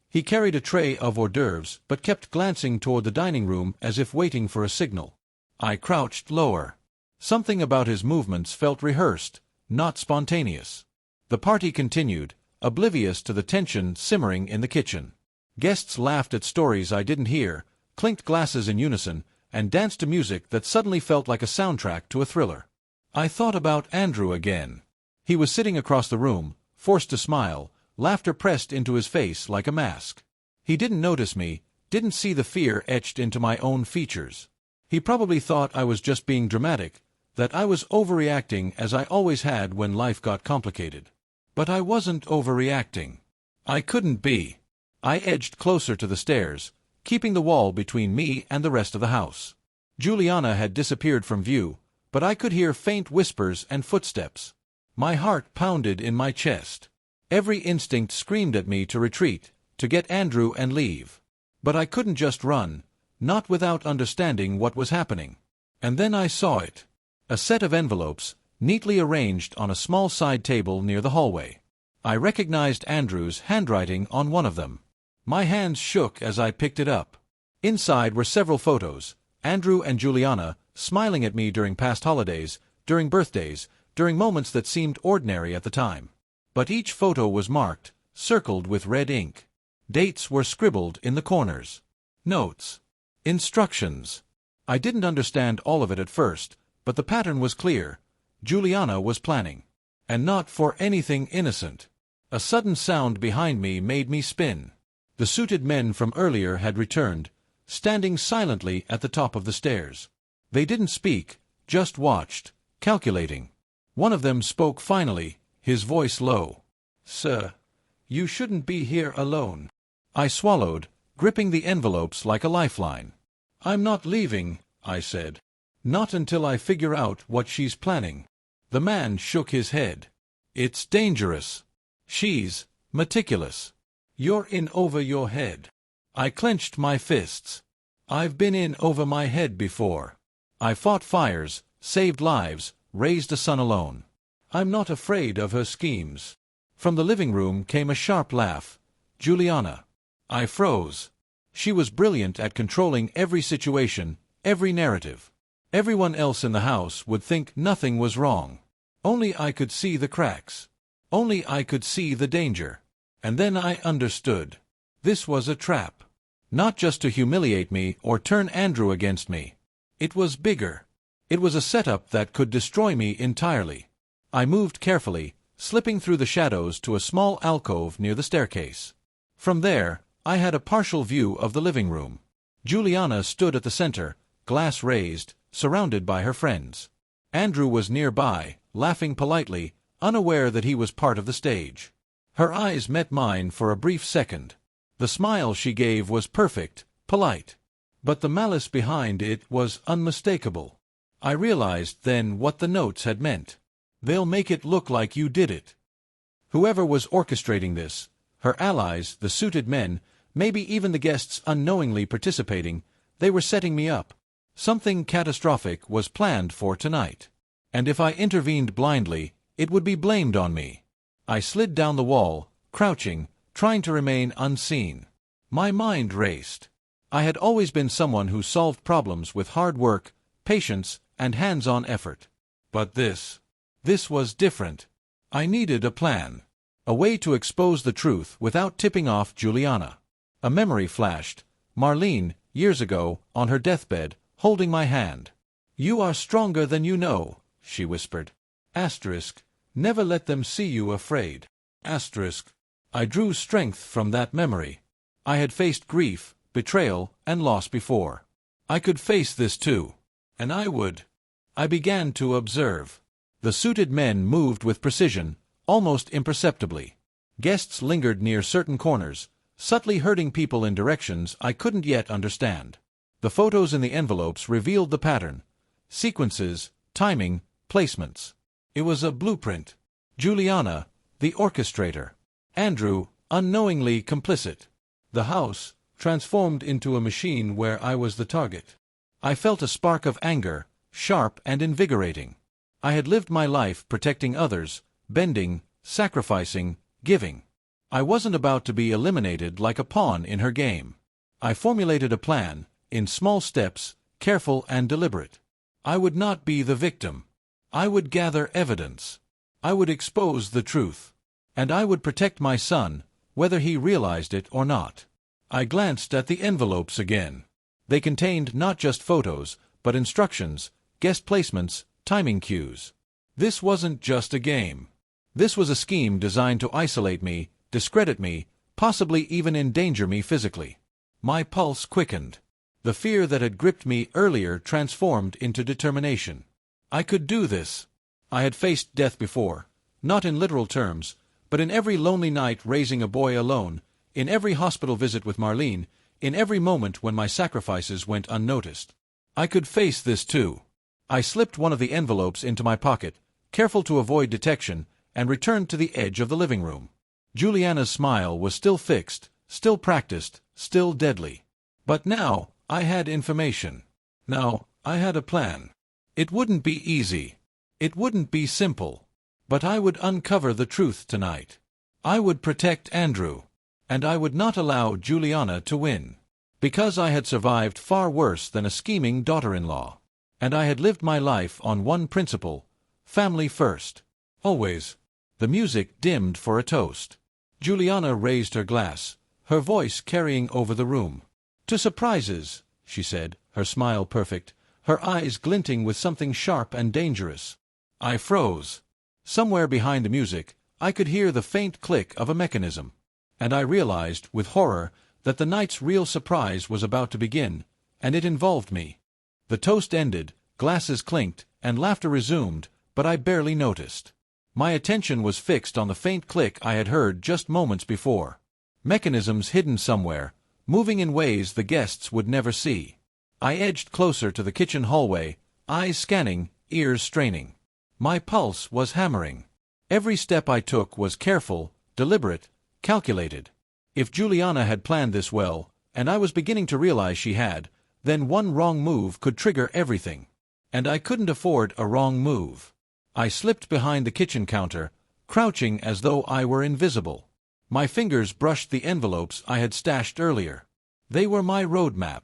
A: He carried a tray of hors d'oeuvres but kept glancing toward the dining room as if waiting for a signal. I crouched lower. Something about his movements felt rehearsed, not spontaneous. The party continued, oblivious to the tension simmering in the kitchen. Guests laughed at stories I didn't hear, clinked glasses in unison, and danced to music that suddenly felt like a soundtrack to a thriller. I thought about Andrew again. He was sitting across the room, forced to smile, laughter pressed into his face like a mask. He didn't notice me, didn't see the fear etched into my own features. He probably thought I was just being dramatic, that I was overreacting as I always had when life got complicated. But I wasn't overreacting. I couldn't be. I edged closer to the stairs, keeping the wall between me and the rest of the house. Juliana had disappeared from view, but I could hear faint whispers and footsteps. My heart pounded in my chest. Every instinct screamed at me to retreat, to get Andrew and leave. But I couldn't just run, not without understanding what was happening. And then I saw it. A set of envelopes, neatly arranged on a small side table near the hallway. I recognized Andrew's handwriting on one of them. My hands shook as I picked it up. Inside were several photos, Andrew and Juliana, smiling at me during past holidays, during birthdays, during moments that seemed ordinary at the time. But each photo was marked, circled with red ink. Dates were scribbled in the corners. Notes. Instructions. I didn't understand all of it at first, but the pattern was clear. Juliana was planning. And not for anything innocent. A sudden sound behind me made me spin. The suited men from earlier had returned, standing silently at the top of the stairs. They didn't speak, just watched, calculating. One of them spoke finally, his voice low. "Sir, you shouldn't be here alone." I swallowed, gripping the envelopes like a lifeline. "I'm not leaving," I said. "Not until I figure out what she's planning." The man shook his head. "It's dangerous. She's meticulous. You're in over your head." I clenched my fists. I've been in over my head before. I fought fires, saved lives, raised a son alone. I'm not afraid of her schemes. From the living room came a sharp laugh. Juliana. I froze. She was brilliant at controlling every situation, every narrative. Everyone else in the house would think nothing was wrong. Only I could see the cracks. Only I could see the danger. And then I understood. This was a trap. Not just to humiliate me or turn Andrew against me. It was bigger. It was a setup that could destroy me entirely. I moved carefully, slipping through the shadows to a small alcove near the staircase. From there, I had a partial view of the living room. Juliana stood at the center, glass raised, surrounded by her friends. Andrew was nearby, laughing politely, unaware that he was part of the stage. Her eyes met mine for a brief second. The smile she gave was perfect, polite. But the malice behind it was unmistakable. I realized then what the notes had meant. "They'll make it look like you did it." Whoever was orchestrating this, her allies, the suited men, maybe even the guests unknowingly participating, they were setting me up. Something catastrophic was planned for tonight. And if I intervened blindly, it would be blamed on me. I slid down the wall, crouching, trying to remain unseen. My mind raced. I had always been someone who solved problems with hard work, patience, and hands-on effort. But this was different. I needed a plan. A way to expose the truth without tipping off Juliana. A memory flashed. Marlene, years ago, on her deathbed, holding my hand. "You are stronger than you know," she whispered. Asterisk. "Never let them see you afraid." Asterisk. I drew strength from that memory. I had faced grief, betrayal, and loss before. I could face this too. And I would. I began to observe. The suited men moved with precision, almost imperceptibly. Guests lingered near certain corners, subtly herding people in directions I couldn't yet understand. The photos in the envelopes revealed the pattern. Sequences, timing, placements. It was a blueprint. Juliana, the orchestrator. Andrew, unknowingly complicit. The house, transformed into a machine where I was the target. I felt a spark of anger, sharp and invigorating. I had lived my life protecting others, bending, sacrificing, giving. I wasn't about to be eliminated like a pawn in her game. I formulated a plan, in small steps, careful and deliberate. I would not be the victim. I would gather evidence. I would expose the truth. And I would protect my son, whether he realized it or not. I glanced at the envelopes again. They contained not just photos, but instructions, guest placements, timing cues. This wasn't just a game. This was a scheme designed to isolate me, discredit me, possibly even endanger me physically. My pulse quickened. The fear that had gripped me earlier transformed into determination. I could do this. I had faced death before, not in literal terms, but in every lonely night raising a boy alone, in every hospital visit with Marlene, in every moment when my sacrifices went unnoticed. I could face this too. I slipped one of the envelopes into my pocket, careful to avoid detection, and returned to the edge of the living room. Juliana's smile was still fixed, still practiced, still deadly. But now I had information. Now I had a plan. It wouldn't be easy. It wouldn't be simple. But I would uncover the truth tonight. I would protect Andrew. And I would not allow Juliana to win. Because I had survived far worse than a scheming daughter-in-law. And I had lived my life on one principle: family first. Always. The music dimmed for a toast. Juliana raised her glass, her voice carrying over the room. "To surprises," she said, her smile perfect, her eyes glinting with something sharp and dangerous. I froze. Somewhere behind the music, I could hear the faint click of a mechanism. And I realized, with horror, that the night's real surprise was about to begin, and it involved me. The toast ended, glasses clinked, and laughter resumed, but I barely noticed. My attention was fixed on the faint click I had heard just moments before. Mechanisms hidden somewhere, moving in ways the guests would never see. I edged closer to the kitchen hallway, eyes scanning, ears straining. My pulse was hammering. Every step I took was careful, deliberate, calculated. If Juliana had planned this well, and I was beginning to realize she had, then one wrong move could trigger everything. And I couldn't afford a wrong move. I slipped behind the kitchen counter, crouching as though I were invisible. My fingers brushed the envelopes I had stashed earlier. They were my roadmap.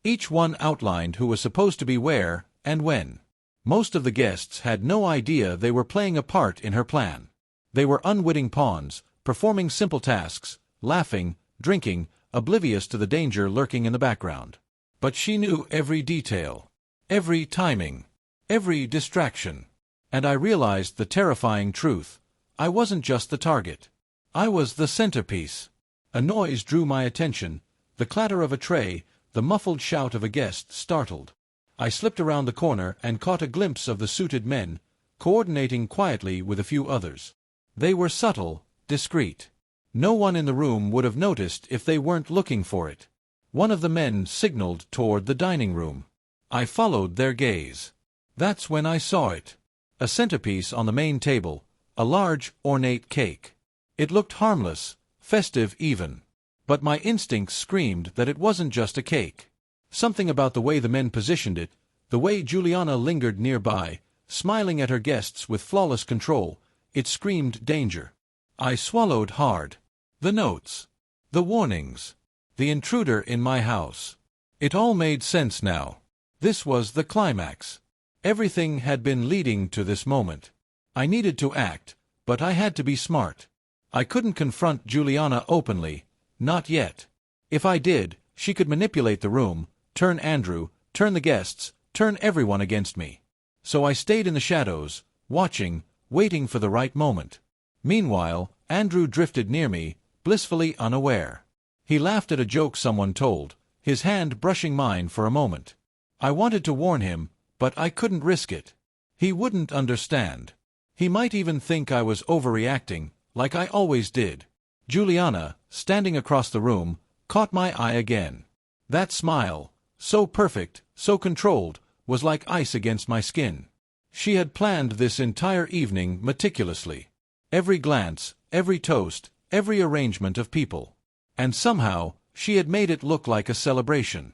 A: Each one outlined who was supposed to be where and when. Most of the guests had no idea they were playing a part in her plan. They were unwitting pawns, performing simple tasks, laughing, drinking, oblivious to the danger lurking in the background. But she knew every detail, every timing, every distraction. And I realized the terrifying truth. I wasn't just the target. I was the centerpiece. A noise drew my attention, the clatter of a tray, the muffled shout of a guest startled. I slipped around the corner and caught a glimpse of the suited men, coordinating quietly with a few others. They were subtle, discreet. No one in the room would have noticed if they weren't looking for it. One of the men signaled toward the dining room. I followed their gaze. That's when I saw it. A centerpiece on the main table, a large, ornate cake. It looked harmless, festive even. But my instincts screamed that it wasn't just a cake. Something about the way the men positioned it, the way Juliana lingered nearby, smiling at her guests with flawless control, it screamed danger. I swallowed hard. The notes. The warnings. The intruder in my house. It all made sense now. This was the climax. Everything had been leading to this moment. I needed to act, but I had to be smart. I couldn't confront Juliana openly, not yet. If I did, she could manipulate the room, turn Andrew, turn the guests, turn everyone against me. So I stayed in the shadows, watching, waiting for the right moment. Meanwhile, Andrew drifted near me, blissfully unaware. He laughed at a joke someone told, his hand brushing mine for a moment. I wanted to warn him, but I couldn't risk it. He wouldn't understand. He might even think I was overreacting, like I always did. Juliana, standing across the room, caught my eye again. That smile, so perfect, so controlled, was like ice against my skin. She had planned this entire evening meticulously. Every glance, every toast, every arrangement of people. And somehow, she had made it look like a celebration.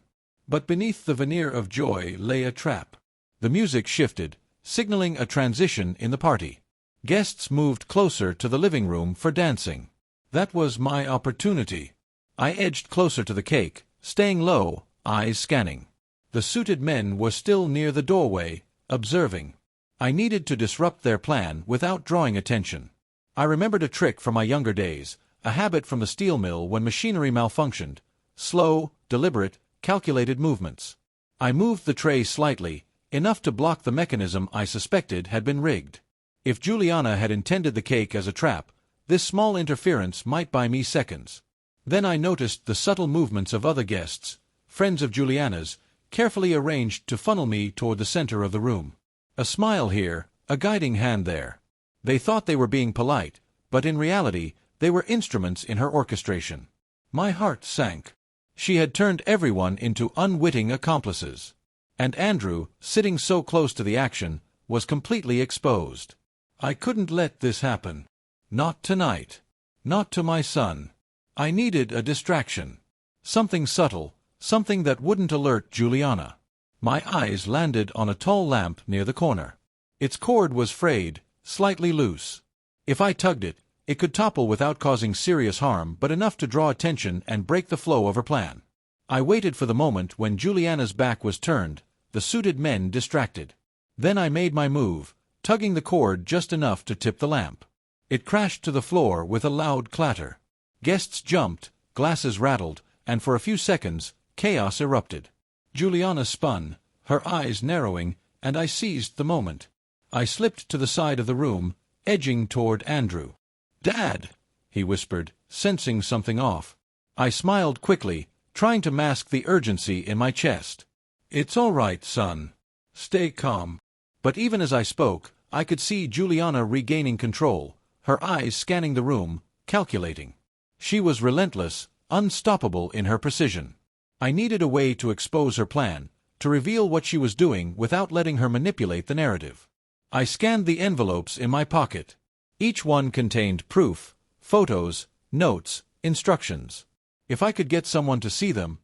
A: But beneath the veneer of joy lay a trap. The music shifted, signaling a transition in the party. Guests moved closer to the living room for dancing. That was my opportunity. I edged closer to the cake, staying low, eyes scanning. The suited men were still near the doorway, observing. I needed to disrupt their plan without drawing attention. I remembered a trick from my younger days, a habit from the steel mill when machinery malfunctioned. Slow, deliberate, calculated movements. I moved the tray slightly, enough to block the mechanism I suspected had been rigged. If Juliana had intended the cake as a trap, This small interference might buy me seconds. Then I noticed the subtle movements of other guests, friends of Juliana's, carefully arranged to funnel me toward the center of the room. A smile here, a guiding hand there. They thought they were being polite, but in reality, they were instruments in her orchestration. My heart sank. She had turned everyone into unwitting accomplices. And Andrew, sitting so close to the action, was completely exposed. I couldn't let this happen. Not tonight. Not to my son. I needed a distraction. Something subtle, something that wouldn't alert Juliana. My eyes landed on a tall lamp near the corner. Its cord was frayed, slightly loose. If I tugged it, it could topple without causing serious harm, but enough to draw attention and break the flow of her plan. I waited for the moment when Juliana's back was turned, the suited men distracted. Then I made my move, tugging the cord just enough to tip the lamp. It crashed to the floor with a loud clatter. Guests jumped, glasses rattled, and for a few seconds, chaos erupted. Juliana spun, her eyes narrowing, and I seized the moment. I slipped to the side of the room, edging toward Andrew. "Dad," he whispered, sensing something off. I smiled quickly, trying to mask the urgency in my chest. "It's all right, son. Stay calm." But even as I spoke, I could see Juliana regaining control, her eyes scanning the room, calculating. She was relentless, unstoppable in her precision. I needed a way to expose her plan, to reveal what she was doing without letting her manipulate the narrative. I scanned the envelopes in my pocket. Each one contained proof, photos, notes, instructions. If I could get someone to see them,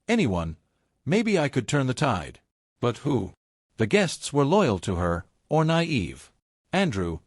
A: anyone, maybe I could turn the tide. But who? The guests were loyal to her, or naive. Andrew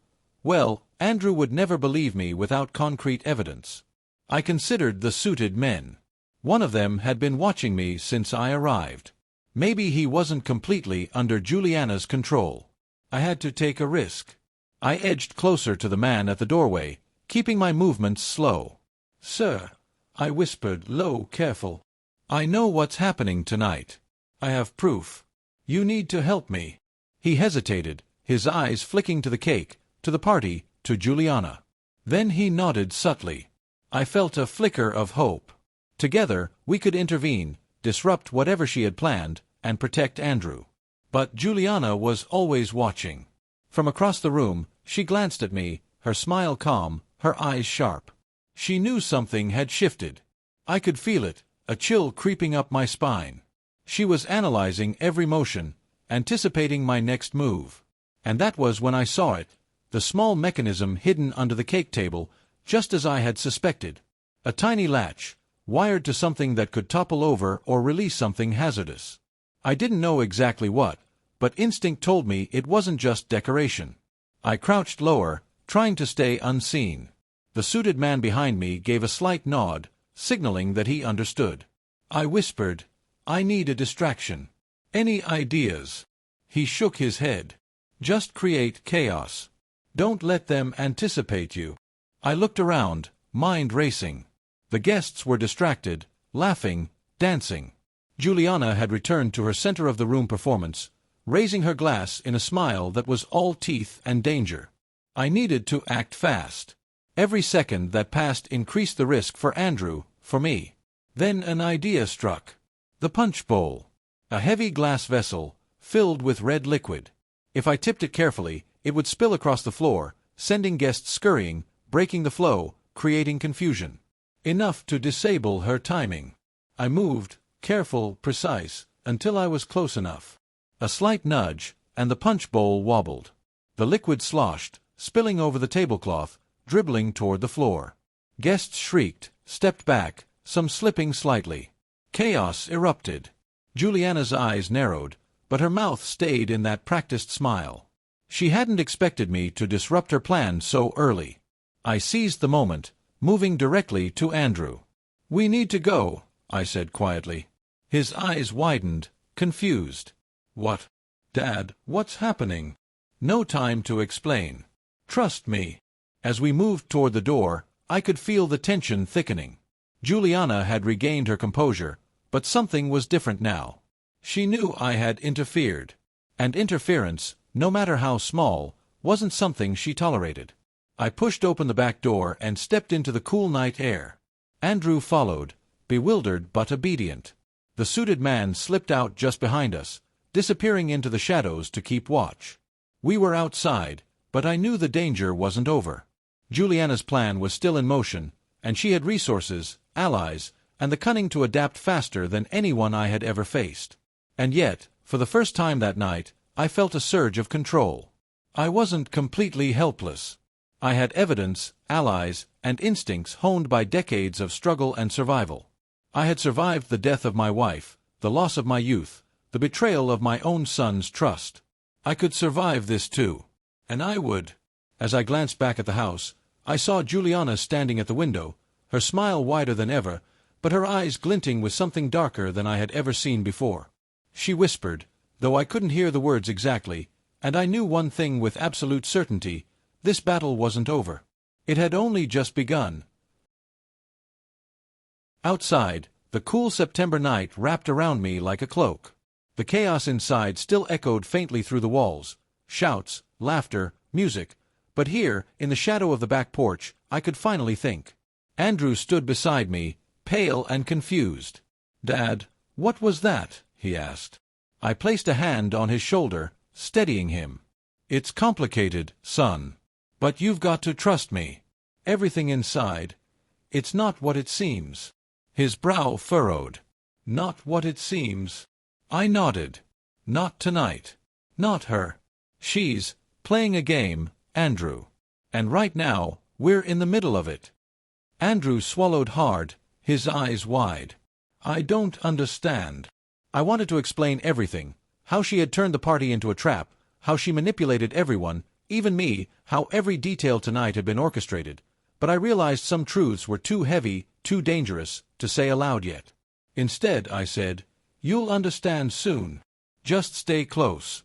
A: would never believe me without concrete evidence. I considered the suited men. One of them had been watching me since I arrived. Maybe he wasn't completely under Juliana's control. I had to take a risk. I edged closer to the man at the doorway, keeping my movements slow. "Sir," I whispered low, careful. "I know what's happening tonight. I have proof. You need to help me." He hesitated, his eyes flicking to the cake, to the party, to Juliana. Then he nodded subtly. I felt a flicker of hope. Together, we could intervene, disrupt whatever she had planned, and protect Andrew. But Juliana was always watching. From across the room, she glanced at me, her smile calm, her eyes sharp. She knew something had shifted. I could feel it, a chill creeping up my spine. She was analyzing every motion, anticipating my next move. And that was when I saw it, the small mechanism hidden under the cake table, just as I had suspected. A tiny latch, wired to something that could topple over or release something hazardous. I didn't know exactly what, but instinct told me it wasn't just decoration. I crouched lower, trying to stay unseen. The suited man behind me gave a slight nod, signaling that he understood. I whispered, "I need a distraction. Any ideas?" He shook his head. "Just create chaos. Don't let them anticipate you." I looked around, mind racing. The guests were distracted, laughing, dancing. Juliana had returned to her center-of-the-room performance, raising her glass in a smile that was all teeth and danger. I needed to act fast. Every second that passed increased the risk for Andrew, for me. Then an idea struck. The punch bowl. A heavy glass vessel, filled with red liquid. If I tipped it carefully, it would spill across the floor, sending guests scurrying, breaking the flow, creating confusion. Enough to disable her timing. I moved, careful, precise, until I was close enough. A slight nudge, and the punch bowl wobbled. The liquid sloshed, spilling over the tablecloth, dribbling toward the floor. Guests shrieked, stepped back, some slipping slightly. Chaos erupted. Juliana's eyes narrowed, but her mouth stayed in that practiced smile. She hadn't expected me to disrupt her plan so early. I seized the moment, moving directly to Andrew. "We need to go," I said quietly. His eyes widened, confused. "What? Dad, what's happening?" "No time to explain. Trust me." As we moved toward the door, I could feel the tension thickening. Juliana had regained her composure, but something was different now. She knew I had interfered. And interference, no matter how small, wasn't something she tolerated. I pushed open the back door and stepped into the cool night air. Andrew followed, bewildered but obedient. The suited man slipped out just behind us, disappearing into the shadows to keep watch. We were outside, but I knew the danger wasn't over. Juliana's plan was still in motion, and she had resources, allies, and the cunning to adapt faster than anyone I had ever faced. And yet, for the first time that night, I felt a surge of control. I wasn't completely helpless. I had evidence, allies, and instincts honed by decades of struggle and survival. I had survived the death of my wife, the loss of my youth, the betrayal of my own son's trust. I could survive this too. And I would. As I glanced back at the house, I saw Juliana standing at the window, her smile wider than ever, but her eyes glinting with something darker than I had ever seen before. She whispered, though I couldn't hear the words exactly, and I knew one thing with absolute certainty: this battle wasn't over. It had only just begun. Outside, the cool September night wrapped around me like a cloak. The chaos inside still echoed faintly through the walls, shouts, laughter, music, but here, in the shadow of the back porch, I could finally think. Andrew stood beside me, pale and confused. "Dad, what was that?" he asked. I placed a hand on his shoulder, steadying him. "It's complicated, son. But you've got to trust me. Everything inside, it's not what it seems." His brow furrowed. "Not what it seems." I nodded. "Not tonight. Not her. She's playing a game, Andrew. And right now, we're in the middle of it." Andrew swallowed hard, his eyes wide. "I don't understand." I wanted to explain everything: how she had turned the party into a trap, how she manipulated everyone, even me, how every detail tonight had been orchestrated, but I realized some truths were too heavy, too dangerous, to say aloud yet. Instead, I said, "You'll understand soon. Just stay close."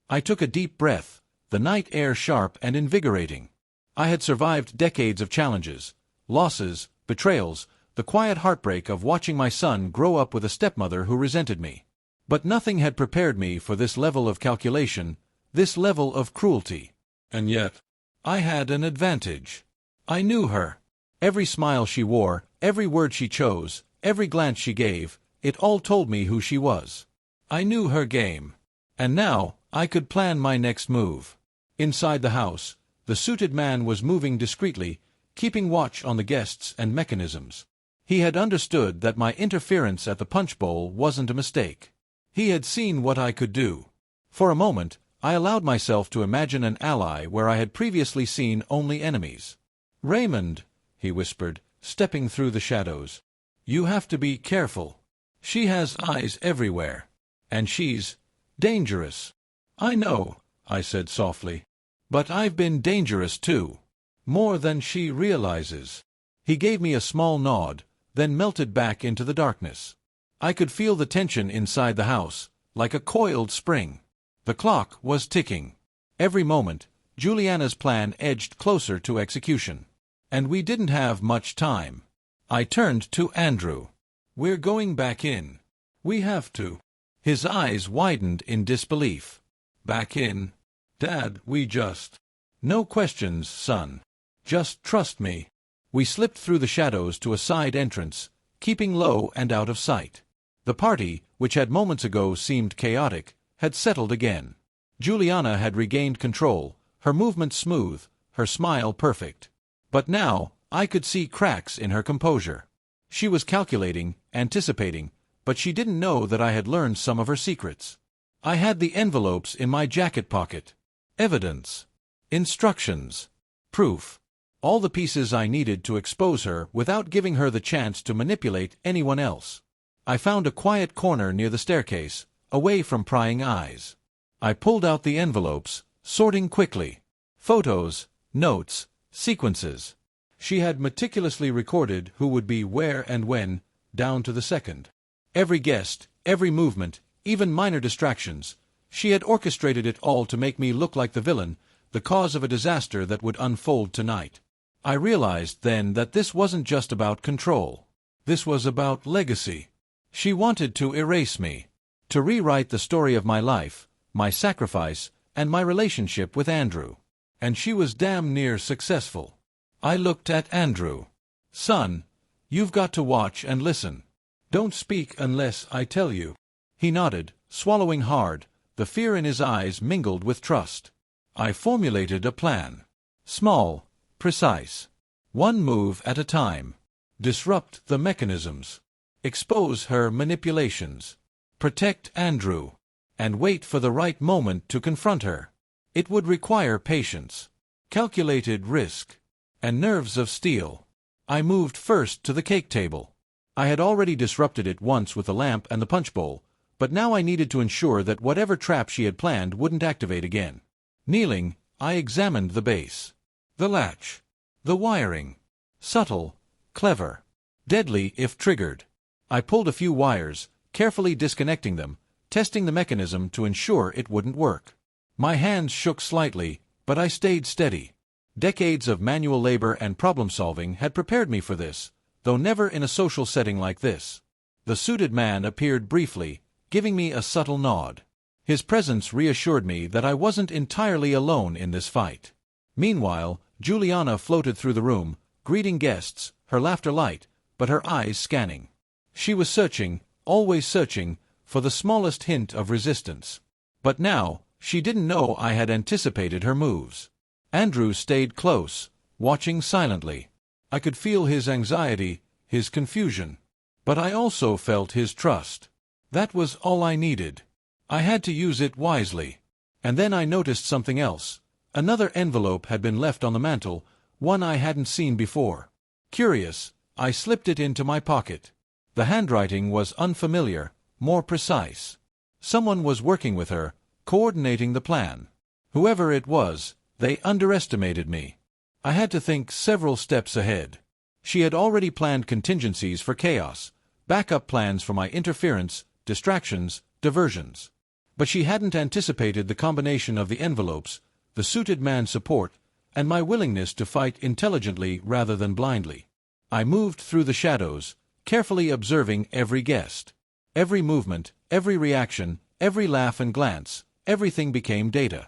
A: I took a deep breath, the night air sharp and invigorating. I had survived decades of challenges, losses, betrayals, the quiet heartbreak of watching my son grow up with a stepmother who resented me. But nothing had prepared me for this level of calculation, this level of cruelty. And yet, I had an advantage. I knew her. Every smile she wore, every word she chose, every glance she gave, it all told me who she was. I knew her game. And now, I could plan my next move. Inside the house, the suited man was moving discreetly, keeping watch on the guests and mechanisms. He had understood that my interference at the punch bowl wasn't a mistake. He had seen what I could do. For a moment, I allowed myself to imagine an ally where I had previously seen only enemies. "Raymond," he whispered, stepping through the shadows. "You have to be careful. She has eyes everywhere. And she's dangerous." "I know," I said softly. "But I've been dangerous too. More than she realizes." He gave me a small nod, then melted back into the darkness. I could feel the tension inside the house, like a coiled spring. The clock was ticking. Every moment, Juliana's plan edged closer to execution. And we didn't have much time. I turned to Andrew. "We're going back in. We have to." His eyes widened in disbelief. "Back in? Dad, we just—" "No questions, son. Just trust me." We slipped through the shadows to a side entrance, keeping low and out of sight. The party, which had moments ago seemed chaotic, had settled again. Juliana had regained control, her movements smooth, her smile perfect. But now, I could see cracks in her composure. She was calculating, anticipating, but she didn't know that I had learned some of her secrets. I had the envelopes in my jacket pocket. Evidence. Instructions. Proof. All the pieces I needed to expose her without giving her the chance to manipulate anyone else. I found a quiet corner near the staircase, away from prying eyes. I pulled out the envelopes, sorting quickly. Photos, notes, sequences. She had meticulously recorded who would be where and when, down to the second. Every guest, every movement, even minor distractions. She had orchestrated it all to make me look like the villain, the cause of a disaster that would unfold tonight. I realized then that this wasn't just about control. This was about legacy. She wanted to erase me, to rewrite the story of my life, my sacrifice, and my relationship with Andrew. and she was damn near successful. I looked at Andrew. "Son, you've got to watch and listen. Don't speak unless I tell you." He nodded, swallowing hard, the fear in his eyes mingled with trust. I formulated a plan. Small, precise. One move at a time. Disrupt the mechanisms. Expose her manipulations. Protect Andrew. And wait for the right moment to confront her. It would require patience, calculated risk, and nerves of steel. I moved first to the cake table. I had already disrupted it once with the lamp and the punch bowl, but now I needed to ensure that whatever trap she had planned wouldn't activate again. Kneeling, I examined the base. The latch. The wiring. Subtle, clever, deadly if triggered. I pulled a few wires, carefully disconnecting them, testing the mechanism to ensure it wouldn't work. My hands shook slightly, but I stayed steady. Decades of manual labor and problem-solving had prepared me for this, though never in a social setting like this. The suited man appeared briefly, giving me a subtle nod. His presence reassured me that I wasn't entirely alone in this fight. Meanwhile, Juliana floated through the room, greeting guests, her laughter light, but her eyes scanning. She was searching, always searching, for the smallest hint of resistance. But now, she didn't know I had anticipated her moves. Andrew stayed close, watching silently. I could feel his anxiety, his confusion. But I also felt his trust. That was all I needed. I had to use it wisely. And then I noticed something else. Another envelope had been left on the mantel, one I hadn't seen before. Curious, I slipped it into my pocket. The handwriting was unfamiliar, more precise. Someone was working with her, coordinating the plan. Whoever it was, they underestimated me. I had to think several steps ahead. She had already planned contingencies for chaos, backup plans for my interference, distractions, diversions. But she hadn't anticipated the combination of the envelopes, the suited man's support, and my willingness to fight intelligently rather than blindly. I moved through the shadows, carefully observing every guest. Every movement, every reaction, every laugh and glance, everything became data.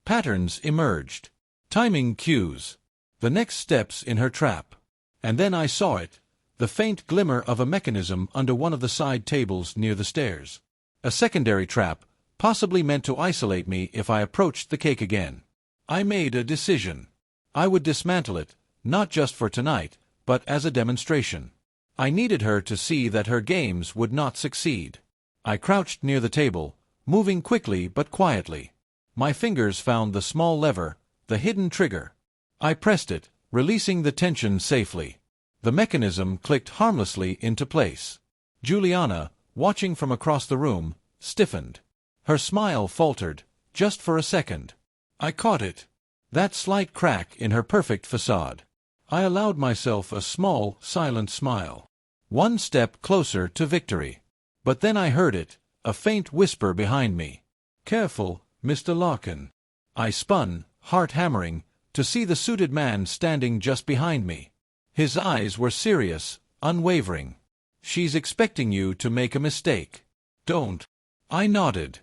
A: Patterns emerged. Timing cues. The next steps in her trap. And then I saw it, the faint glimmer of a mechanism under one of the side tables near the stairs. A secondary trap, possibly meant to isolate me if I approached the cake again. I made a decision. I would dismantle it, not just for tonight, but as a demonstration. I needed her to see that her games would not succeed. I crouched near the table, moving quickly but quietly. My fingers found the small lever, the hidden trigger. I pressed it, releasing the tension safely. The mechanism clicked harmlessly into place. Juliana, watching from across the room, stiffened. Her smile faltered, just for a second. I caught it. That slight crack in her perfect facade. I allowed myself a small, silent smile. One step closer to victory. But then I heard it, a faint whisper behind me. "Careful, Mr. Larkin." I spun, heart hammering, to see the suited man standing just behind me. His eyes were serious, unwavering. "She's expecting you to make a mistake. Don't." I nodded.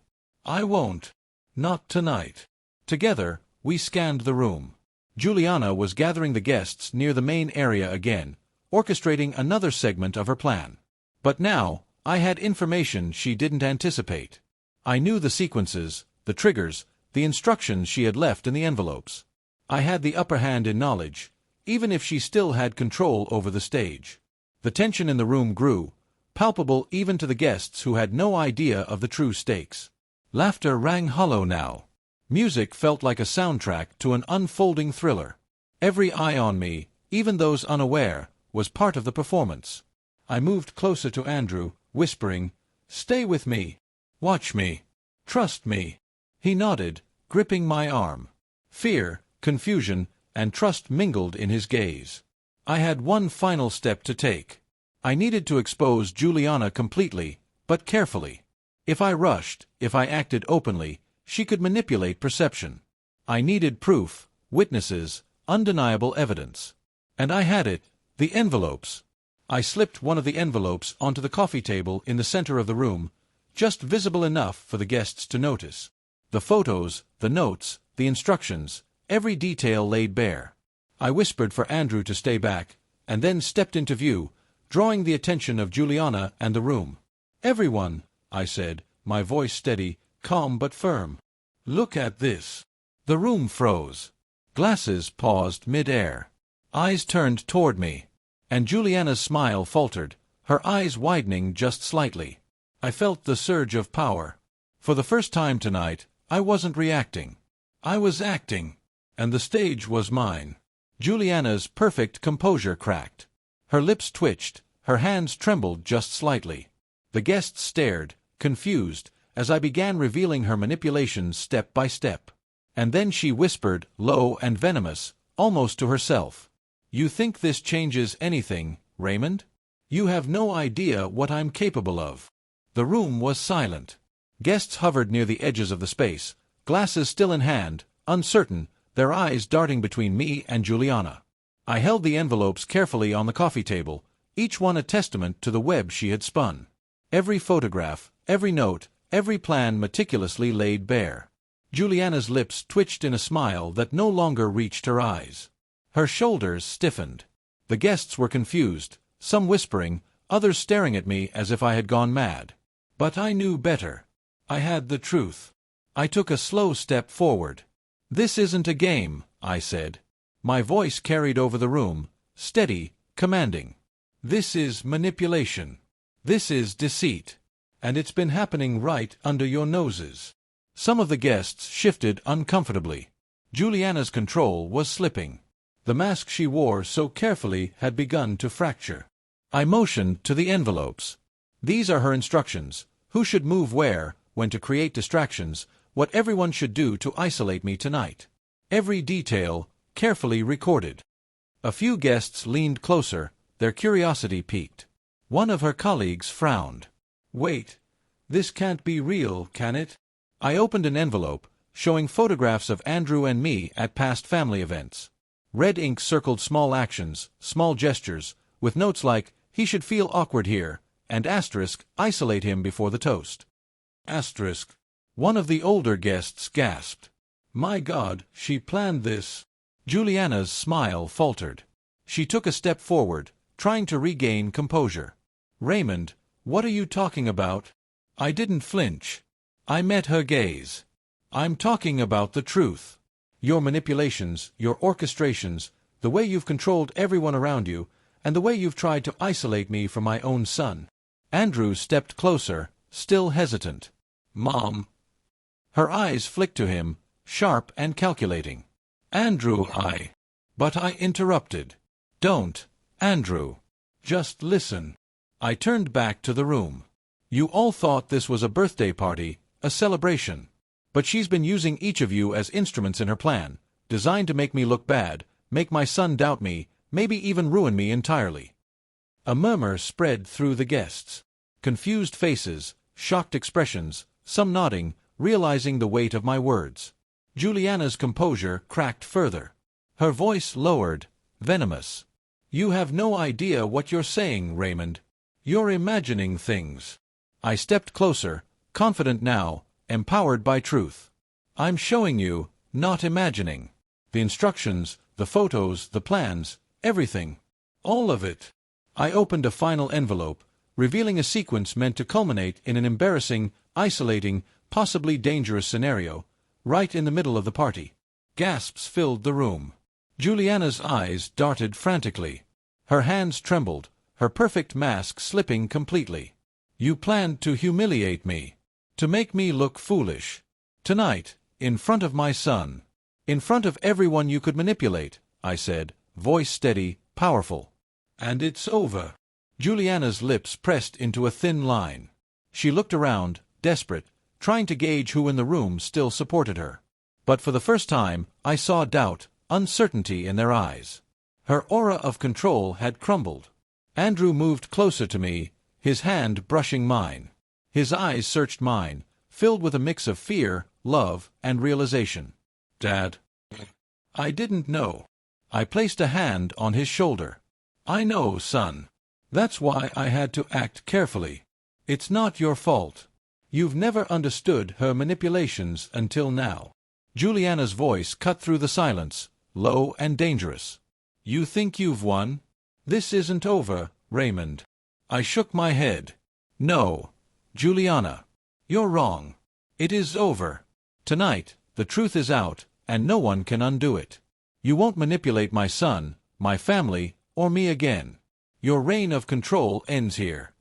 A: "I won't. Not tonight." Together, we scanned the room. Juliana was gathering the guests near the main area again, orchestrating another segment of her plan. But now, I had information she didn't anticipate. I knew the sequences, the triggers, the instructions she had left in the envelopes. I had the upper hand in knowledge, even if she still had control over the stage. The tension in the room grew, palpable even to the guests who had no idea of the true stakes. Laughter rang hollow now. Music felt like a soundtrack to an unfolding thriller. Every eye on me, even those unaware, was part of the performance. I moved closer to Andrew, whispering, "Stay with me. Watch me. Trust me." He nodded, gripping my arm. Fear, confusion, and trust mingled in his gaze. I had one final step to take. I needed to expose Juliana completely, but carefully. If I rushed, if I acted openly, she could manipulate perception. I needed proof, witnesses, undeniable evidence. And I had it, the envelopes. I slipped one of the envelopes onto the coffee table in the center of the room, just visible enough for the guests to notice. The photos, the notes, the instructions, every detail laid bare. I whispered for Andrew to stay back, and then stepped into view, drawing the attention of Juliana and the room. "Everyone," I said, my voice steady, calm but firm. "Look at this." The room froze. Glasses paused mid-air. Eyes turned toward me. And Juliana's smile faltered, her eyes widening just slightly. I felt the surge of power. For the first time tonight, I wasn't reacting. I was acting. And the stage was mine. Juliana's perfect composure cracked. Her lips twitched, her hands trembled just slightly. The guests stared, confused, as I began revealing her manipulations step by step. And then she whispered, low and venomous, almost to herself. "You think this changes anything, Raymond? You have no idea what I'm capable of." The room was silent. Guests hovered near the edges of the space, glasses still in hand, uncertain, their eyes darting between me and Juliana. I held the envelopes carefully on the coffee table, each one a testament to the web she had spun. Every photograph, every note, every plan meticulously laid bare. Juliana's lips twitched in a smile that no longer reached her eyes. Her shoulders stiffened. The guests were confused, some whispering, others staring at me as if I had gone mad. But I knew better. I had the truth. I took a slow step forward. "This isn't a game," I said. My voice carried over the room, steady, commanding. "This is manipulation. This is deceit. And it's been happening right under your noses." Some of the guests shifted uncomfortably. Juliana's control was slipping. The mask she wore so carefully had begun to fracture. I motioned to the envelopes. "These are her instructions, who should move where, when to create distractions, what everyone should do to isolate me tonight. Every detail, carefully recorded." A few guests leaned closer, their curiosity piqued. One of her colleagues frowned. "Wait, this can't be real, can it?" I opened an envelope, showing photographs of Andrew and me at past family events. Red ink circled small actions, small gestures, with notes like, "He should feel awkward here," and asterisk, "Isolate him before the toast." Asterisk. One of the older guests gasped. "My God, she planned this." Juliana's smile faltered. She took a step forward, trying to regain composure. "Raymond, what are you talking about?" I didn't flinch. I met her gaze. "I'm talking about the truth. Your manipulations, your orchestrations, the way you've controlled everyone around you, and the way you've tried to isolate me from my own son." Andrew stepped closer, still hesitant. "Mom." Her eyes flicked to him, sharp and calculating. "Andrew, But I interrupted. "Don't, Andrew. Just listen." I turned back to the room. "You all thought this was a birthday party, a celebration. But she's been using each of you as instruments in her plan, designed to make me look bad, make my son doubt me, maybe even ruin me entirely." A murmur spread through the guests. Confused faces, shocked expressions, some nodding, realizing the weight of my words. Juliana's composure cracked further. Her voice lowered, venomous. "You have no idea what you're saying, Raymond. You're imagining things." I stepped closer, confident now, empowered by truth. "I'm showing you, not imagining. The instructions, the photos, the plans, everything. All of it." I opened a final envelope, revealing a sequence meant to culminate in an embarrassing, isolating, possibly dangerous scenario, right in the middle of the party. Gasps filled the room. Juliana's eyes darted frantically. Her hands trembled, her perfect mask slipping completely. "You planned to humiliate me. To make me look foolish. Tonight, in front of my son. In front of everyone you could manipulate," I said, voice steady, powerful. "And it's over." Juliana's lips pressed into a thin line. She looked around, desperate, trying to gauge who in the room still supported her. But for the first time, I saw doubt, uncertainty in their eyes. Her aura of control had crumbled. Andrew moved closer to me, his hand brushing mine. His eyes searched mine, filled with a mix of fear, love, and realization. "Dad." I didn't know. I placed a hand on his shoulder. "I know, son. That's why I had to act carefully. It's not your fault. You've never understood her manipulations until now. Juliana's voice cut through the silence, low and dangerous. You think you've won? This isn't over, Raymond. I shook my head. No, Juliana. You're wrong. It is over. Tonight, the truth is out, and no one can undo it. You won't manipulate my son, my family, or me again. Your reign of control ends here.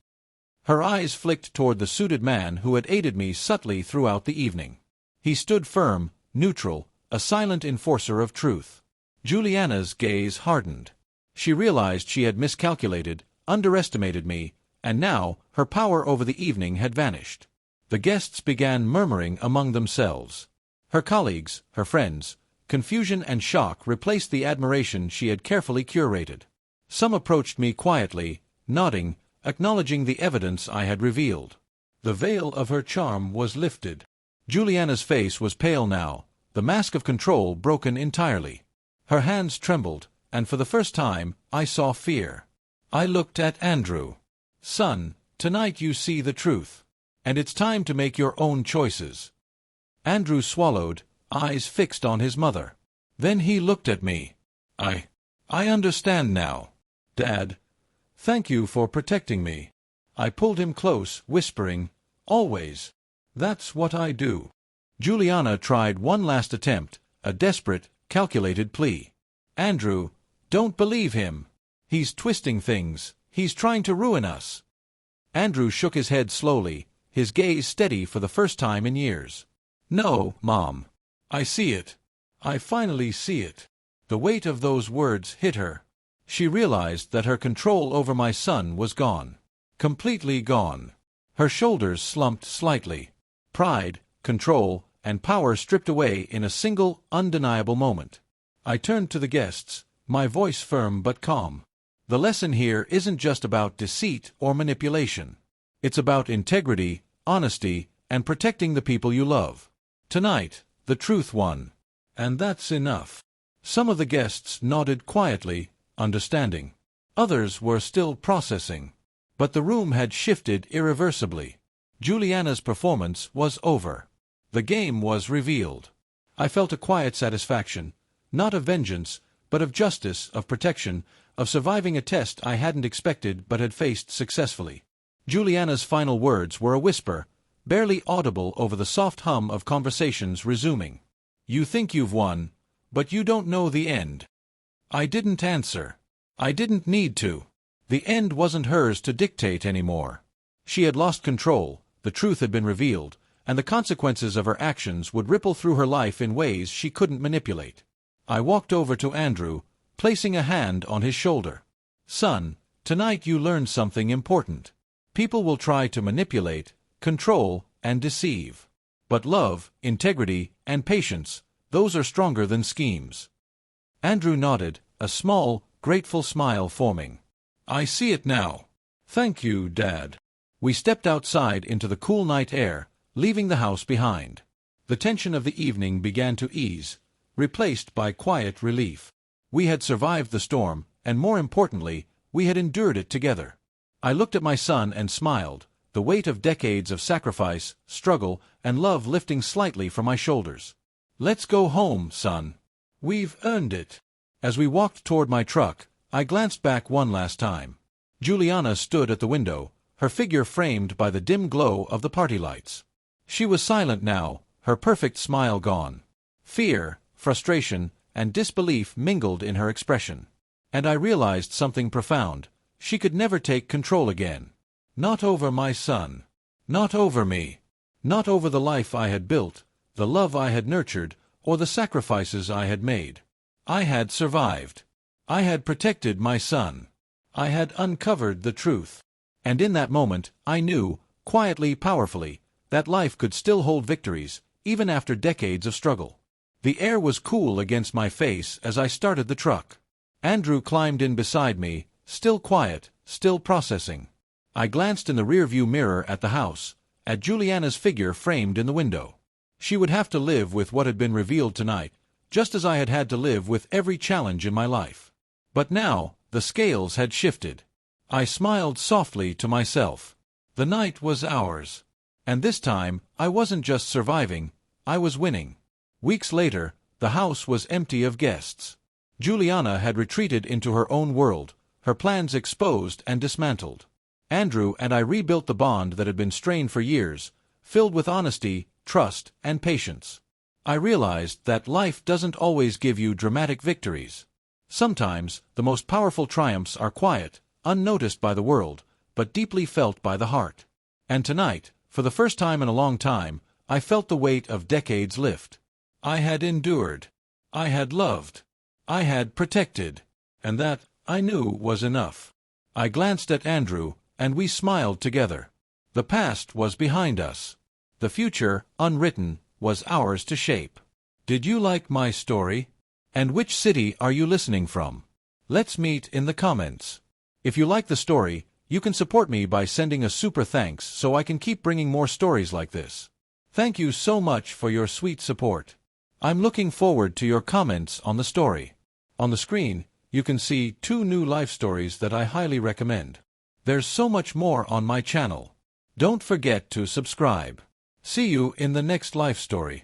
A: Her eyes flicked toward the suited man who had aided me subtly throughout the evening. He stood firm, neutral, a silent enforcer of truth. Juliana's gaze hardened. She realized she had miscalculated, underestimated me, and now her power over the evening had vanished. The guests began murmuring among themselves. Her colleagues, her friends. Confusion and shock replaced the admiration she had carefully curated. Some approached me quietly, nodding, acknowledging the evidence I had revealed. The veil of her charm was lifted. Juliana's face was pale now, the mask of control broken entirely. Her hands trembled, and for the first time, I saw fear. I looked at Andrew. Son, tonight you see the truth. And it's time to make your own choices. Andrew swallowed, eyes fixed on his mother. Then he looked at me. I understand now. Dad, thank you for protecting me. I pulled him close, whispering, always. That's what I do. Juliana tried one last attempt, a desperate, calculated plea. Andrew, don't believe him. He's twisting things. He's trying to ruin us. Andrew shook his head slowly, his gaze steady for the first time in years. No, Mom. I see it. I finally see it. The weight of those words hit her. She realized that her control over my son was gone. Completely gone. Her shoulders slumped slightly. Pride, control, and power stripped away in a single, undeniable moment. I turned to the guests, my voice firm but calm. The lesson here isn't just about deceit or manipulation. It's about integrity, honesty, and protecting the people you love. Tonight, the truth won. And that's enough. Some of the guests nodded quietly, understanding. Others were still processing. But the room had shifted irreversibly. Juliana's performance was over. The game was revealed. I felt a quiet satisfaction, not of vengeance, but of justice, of protection, of surviving a test I hadn't expected but had faced successfully. Juliana's final words were a whisper, barely audible over the soft hum of conversations resuming. You think you've won, but you don't know the end. I didn't answer. I didn't need to. The end wasn't hers to dictate anymore. She had lost control, the truth had been revealed, and the consequences of her actions would ripple through her life in ways she couldn't manipulate. I walked over to Andrew, placing a hand on his shoulder. Son, tonight you learned something important. People will try to manipulate, control, and deceive. But love, integrity, and patience, those are stronger than schemes. Andrew nodded, a small, grateful smile forming. I see it now. Thank you, Dad. We stepped outside into the cool night air, leaving the house behind. The tension of the evening began to ease, replaced by quiet relief. We had survived the storm, and more importantly, we had endured it together. I looked at my son and smiled, the weight of decades of sacrifice, struggle, and love lifting slightly from my shoulders. Let's go home, son. We've earned it. As we walked toward my truck, I glanced back one last time. Juliana stood at the window, her figure framed by the dim glow of the party lights. She was silent now, her perfect smile gone. Fear, frustration, and disbelief mingled in her expression. And I realized something profound. She could never take control again. Not over my son. Not over me. Not over the life I had built, the love I had nurtured, or the sacrifices I had made. I had survived. I had protected my son. I had uncovered the truth. And in that moment, I knew, quietly, powerfully, that life could still hold victories, even after decades of struggle. The air was cool against my face as I started the truck. Andrew climbed in beside me, still quiet, still processing. I glanced in the rearview mirror at the house, at Juliana's figure framed in the window. She would have to live with what had been revealed tonight, just as I had had to live with every challenge in my life. But now, the scales had shifted. I smiled softly to myself. The night was ours. And this time, I wasn't just surviving, I was winning. Weeks later, the house was empty of guests. Juliana had retreated into her own world, her plans exposed and dismantled. Andrew and I rebuilt the bond that had been strained for years, filled with honesty, trust, and patience. I realized that life doesn't always give you dramatic victories. Sometimes, the most powerful triumphs are quiet, unnoticed by the world, but deeply felt by the heart. And tonight, for the first time in a long time, I felt the weight of decades lift. I had endured. I had loved. I had protected. And that, I knew, was enough. I glanced at Andrew, and we smiled together. The past was behind us. The future, unwritten, was ours to shape. Did you like my story? And which city are you listening from? Let's meet in the comments. If you like the story, you can support me by sending a super thanks so I can keep bringing more stories like this. Thank you so much for your sweet support. I'm looking forward to your comments on the story. On the screen, you can see 2 new life stories that I highly recommend. There's so much more on my channel. Don't forget to subscribe. See you in the next life story.